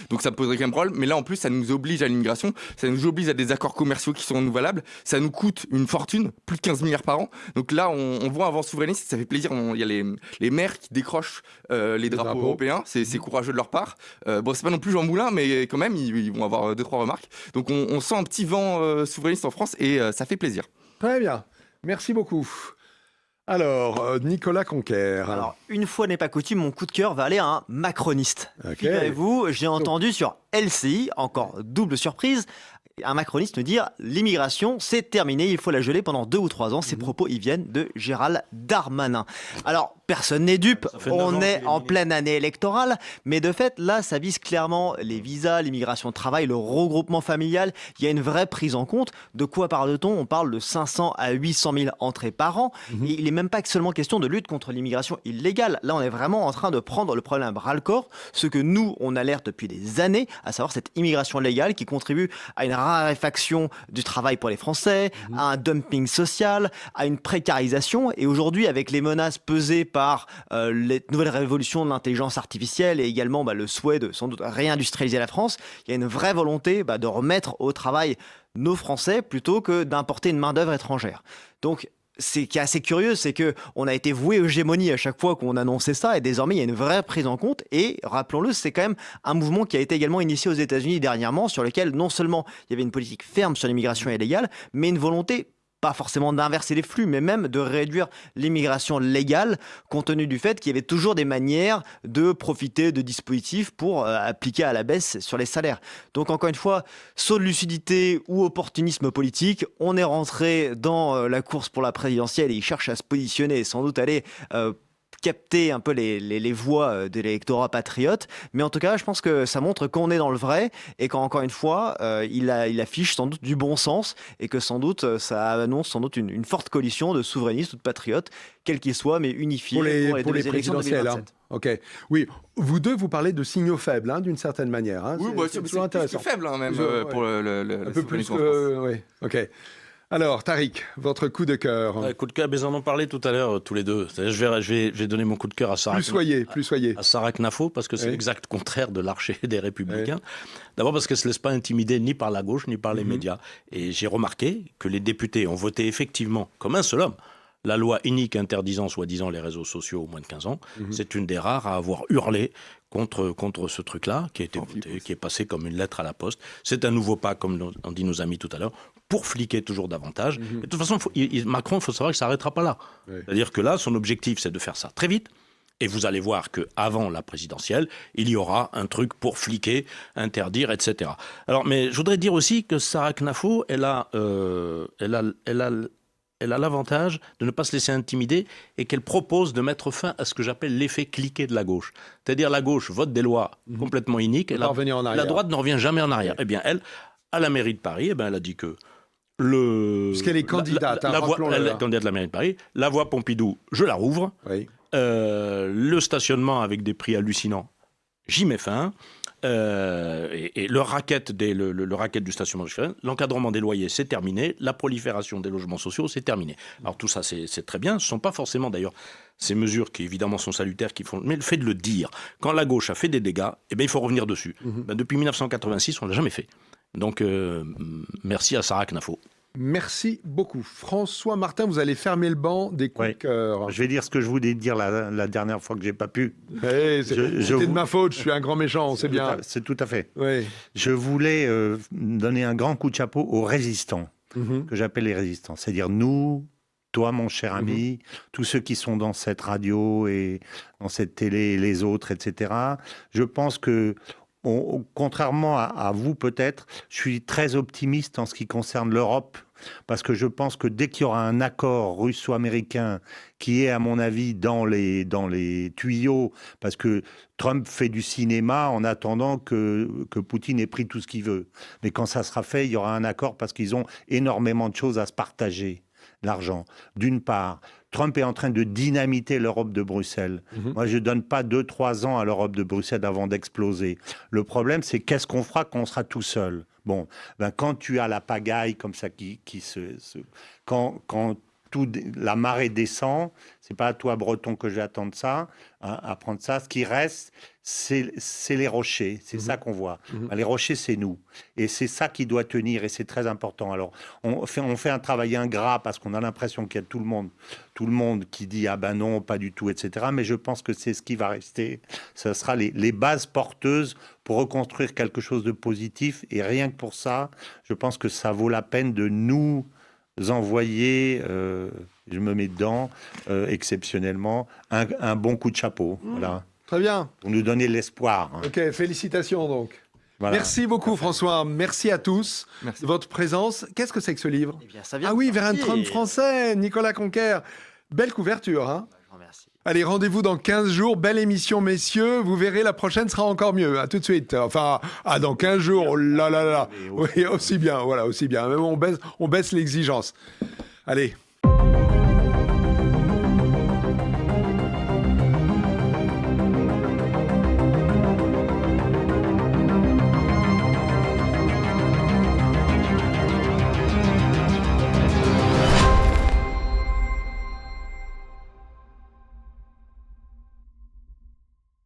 Donc ça me poserait qu'un problème, mais là en plus ça nous oblige à l'immigration, ça nous oblige à des accords commerciaux qui sont renouvelables, ça nous coûte une fortune, plus de 15 milliards par an. Donc là on voit un vent souverainiste, ça fait plaisir, il y a les maires qui décrochent les drapeaux européens, c'est courageux de leur part. Bon, c'est pas non plus Jean Moulin, mais quand même ils vont avoir 2-3 remarques. Donc on sent un petit vent souverainiste en France et ça fait plaisir. Très bien, merci beaucoup. Alors, Nicolas Conquer. Alors, une fois n'est pas coutume, mon coup de cœur va aller à un macroniste. Figurez-vous, j'ai entendu sur LCI, encore double surprise, un macroniste me dire l'immigration c'est terminé, il faut la geler pendant 2 ou 3 ans. Ces propos ils viennent de Gérald Darmanin. Alors personne n'est dupe, on est en pleine année électorale, mais de fait là ça vise clairement les visas, l'immigration de travail, le regroupement familial. Il y a une vraie prise en compte. De quoi parle-t-on? On parle de 500 à 800 000 entrées par an. Et il n'est même pas seulement question de lutte contre l'immigration illégale. Là on est vraiment en train de prendre le problème à bras-le-corps, ce que nous on alerte depuis des années, à savoir cette immigration légale qui contribue à une raréfaction du travail pour les Français, à un dumping social, à une précarisation. Et aujourd'hui, avec les menaces pesées par les nouvelles révolutions de l'intelligence artificielle et également le souhait de sans doute réindustrialiser la France, il y a une vraie volonté de remettre au travail nos Français plutôt que d'importer une main-d'œuvre étrangère. Donc, ce qui est assez curieux, c'est qu'on a été voué hégémonie à chaque fois qu'on annonçait ça, et désormais il y a une vraie prise en compte. Et rappelons-le, c'est quand même un mouvement qui a été également initié aux États-Unis dernièrement, sur lequel non seulement il y avait une politique ferme sur l'immigration illégale, mais une volonté pas forcément d'inverser les flux, mais même de réduire l'immigration légale, compte tenu du fait qu'il y avait toujours des manières de profiter de dispositifs pour appliquer à la baisse sur les salaires. Donc encore une fois, saut de lucidité ou opportunisme politique, on est rentré dans la course pour la présidentielle et il cherche à se positionner et sans doute aller capter un peu les voix de l'électorat patriote, mais en tout cas je pense que ça montre qu'on est dans le vrai et qu'encore une fois il affiche sans doute du bon sens et que sans doute ça annonce sans doute une forte coalition de souverainistes ou de patriotes, quels qu'ils soient, mais unifiés pour les élections de 2027. Ok, oui, vous deux vous parlez de signaux faibles d'une certaine manière. Oui, c'est toujours intéressant. C'est faible même pour le un peu plus que oui. Ok. Alors, Tariq, votre coup de cœur. Coup de cœur, mais en ont parlé tout à l'heure, tous les deux. Je vais donner mon coup de cœur à Sarah. Plus soyez. À Sarah Knafo, parce que c'est l'exact contraire de l'archer des Républicains. D'abord parce qu'elle ne se laisse pas intimider ni par la gauche, ni par les médias. Et j'ai remarqué que les députés ont voté effectivement, comme un seul homme, la loi unique interdisant soi-disant les réseaux sociaux aux moins de 15 ans. C'est une des rares à avoir hurlé contre ce truc-là, qui a été voté, qui est passé comme une lettre à la poste. C'est un nouveau pas, comme l'ont dit nos amis tout à l'heure, pour fliquer toujours davantage. Et de toute façon, Macron, il faut savoir que ça ne s'arrêtera pas là. C'est-à-dire que là, son objectif, c'est de faire ça très vite Et vous allez voir qu'avant la présidentielle, il y aura un truc pour fliquer, interdire, etc. Alors, mais je voudrais dire aussi que Sarah Knafo, elle a l'avantage de ne pas se laisser intimider et qu'elle propose de mettre fin à ce que j'appelle l'effet cliqué de la gauche. C'est-à-dire la gauche vote des lois complètement iniques et la droite ne revient jamais en arrière. Eh bien, elle, à la mairie de Paris, elle a dit que puisqu'elle est candidate, elle est candidate de la mairie de Paris, la voie Pompidou, je la rouvre. Oui. Le stationnement avec des prix hallucinants, j'y mets fin. Et le racket du stationnement, l'encadrement des loyers, c'est terminé. La prolifération des logements sociaux, c'est terminé. Alors tout ça, c'est très bien. Ce ne sont pas forcément d'ailleurs ces mesures qui évidemment sont salutaires, mais le fait de le dire. Quand la gauche a fait des dégâts, il faut revenir dessus. Depuis 1986, on ne l'a jamais fait. Donc merci à Sarah Knafo. Merci beaucoup. François Martin, vous allez fermer le banc des coups de cœur. Je vais dire ce que je voulais dire la dernière fois que j'ai pas pu. C'était de ma faute, je suis un grand méchant, c'est bien. C'est tout à fait. Oui. Je voulais donner un grand coup de chapeau aux résistants, que j'appelle les résistants. C'est-à-dire nous, toi, mon cher ami, tous ceux qui sont dans cette radio et dans cette télé, et les autres, etc. Je pense que contrairement à vous peut-être, je suis très optimiste en ce qui concerne l'Europe, parce que je pense que dès qu'il y aura un accord russo-américain qui est, à mon avis, dans les tuyaux, parce que Trump fait du cinéma en attendant que Poutine ait pris tout ce qu'il veut. Mais quand ça sera fait, il y aura un accord parce qu'ils ont énormément de choses à se partager. L'argent. D'une part, Trump est en train de dynamiter l'Europe de Bruxelles. Moi, je ne donne pas 2-3 ans à l'Europe de Bruxelles avant d'exploser. Le problème, c'est qu'est-ce qu'on fera quand on sera tout seul ? Bon, quand tu as la pagaille comme ça quand la marée descend, c'est pas à toi, Breton, que j'attends ça, à prendre ça. Ce qui reste, c'est les rochers. C'est ça qu'on voit. Les rochers, c'est nous. Et c'est ça qui doit tenir, et c'est très important. Alors, on fait un travail ingrat parce qu'on a l'impression qu'il y a tout le monde qui dit « Ah ben non, pas du tout », etc. Mais je pense que c'est ce qui va rester. Ce sera les bases porteuses pour reconstruire quelque chose de positif. Et rien que pour ça, je pense que ça vaut la peine de nous envoyer, je me mets dedans, exceptionnellement, un bon coup de chapeau. Voilà. Très bien. Pour nous donner l'espoir. Ok, félicitations donc. Voilà. Merci beaucoup François, merci à tous de votre présence. Qu'est-ce que c'est que ce livre ? Eh bien, ça vient Ah oui, vers un Trump français, Nicolas Conquer. Belle couverture, hein ? Je vous remercie. Allez, rendez-vous dans 15 jours. Belle émission, messieurs. Vous verrez, la prochaine sera encore mieux. À tout de suite. Enfin, dans 15 jours. Oh là là là. Oui, aussi bien. Voilà, aussi bien. Même on baisse l'exigence. Allez.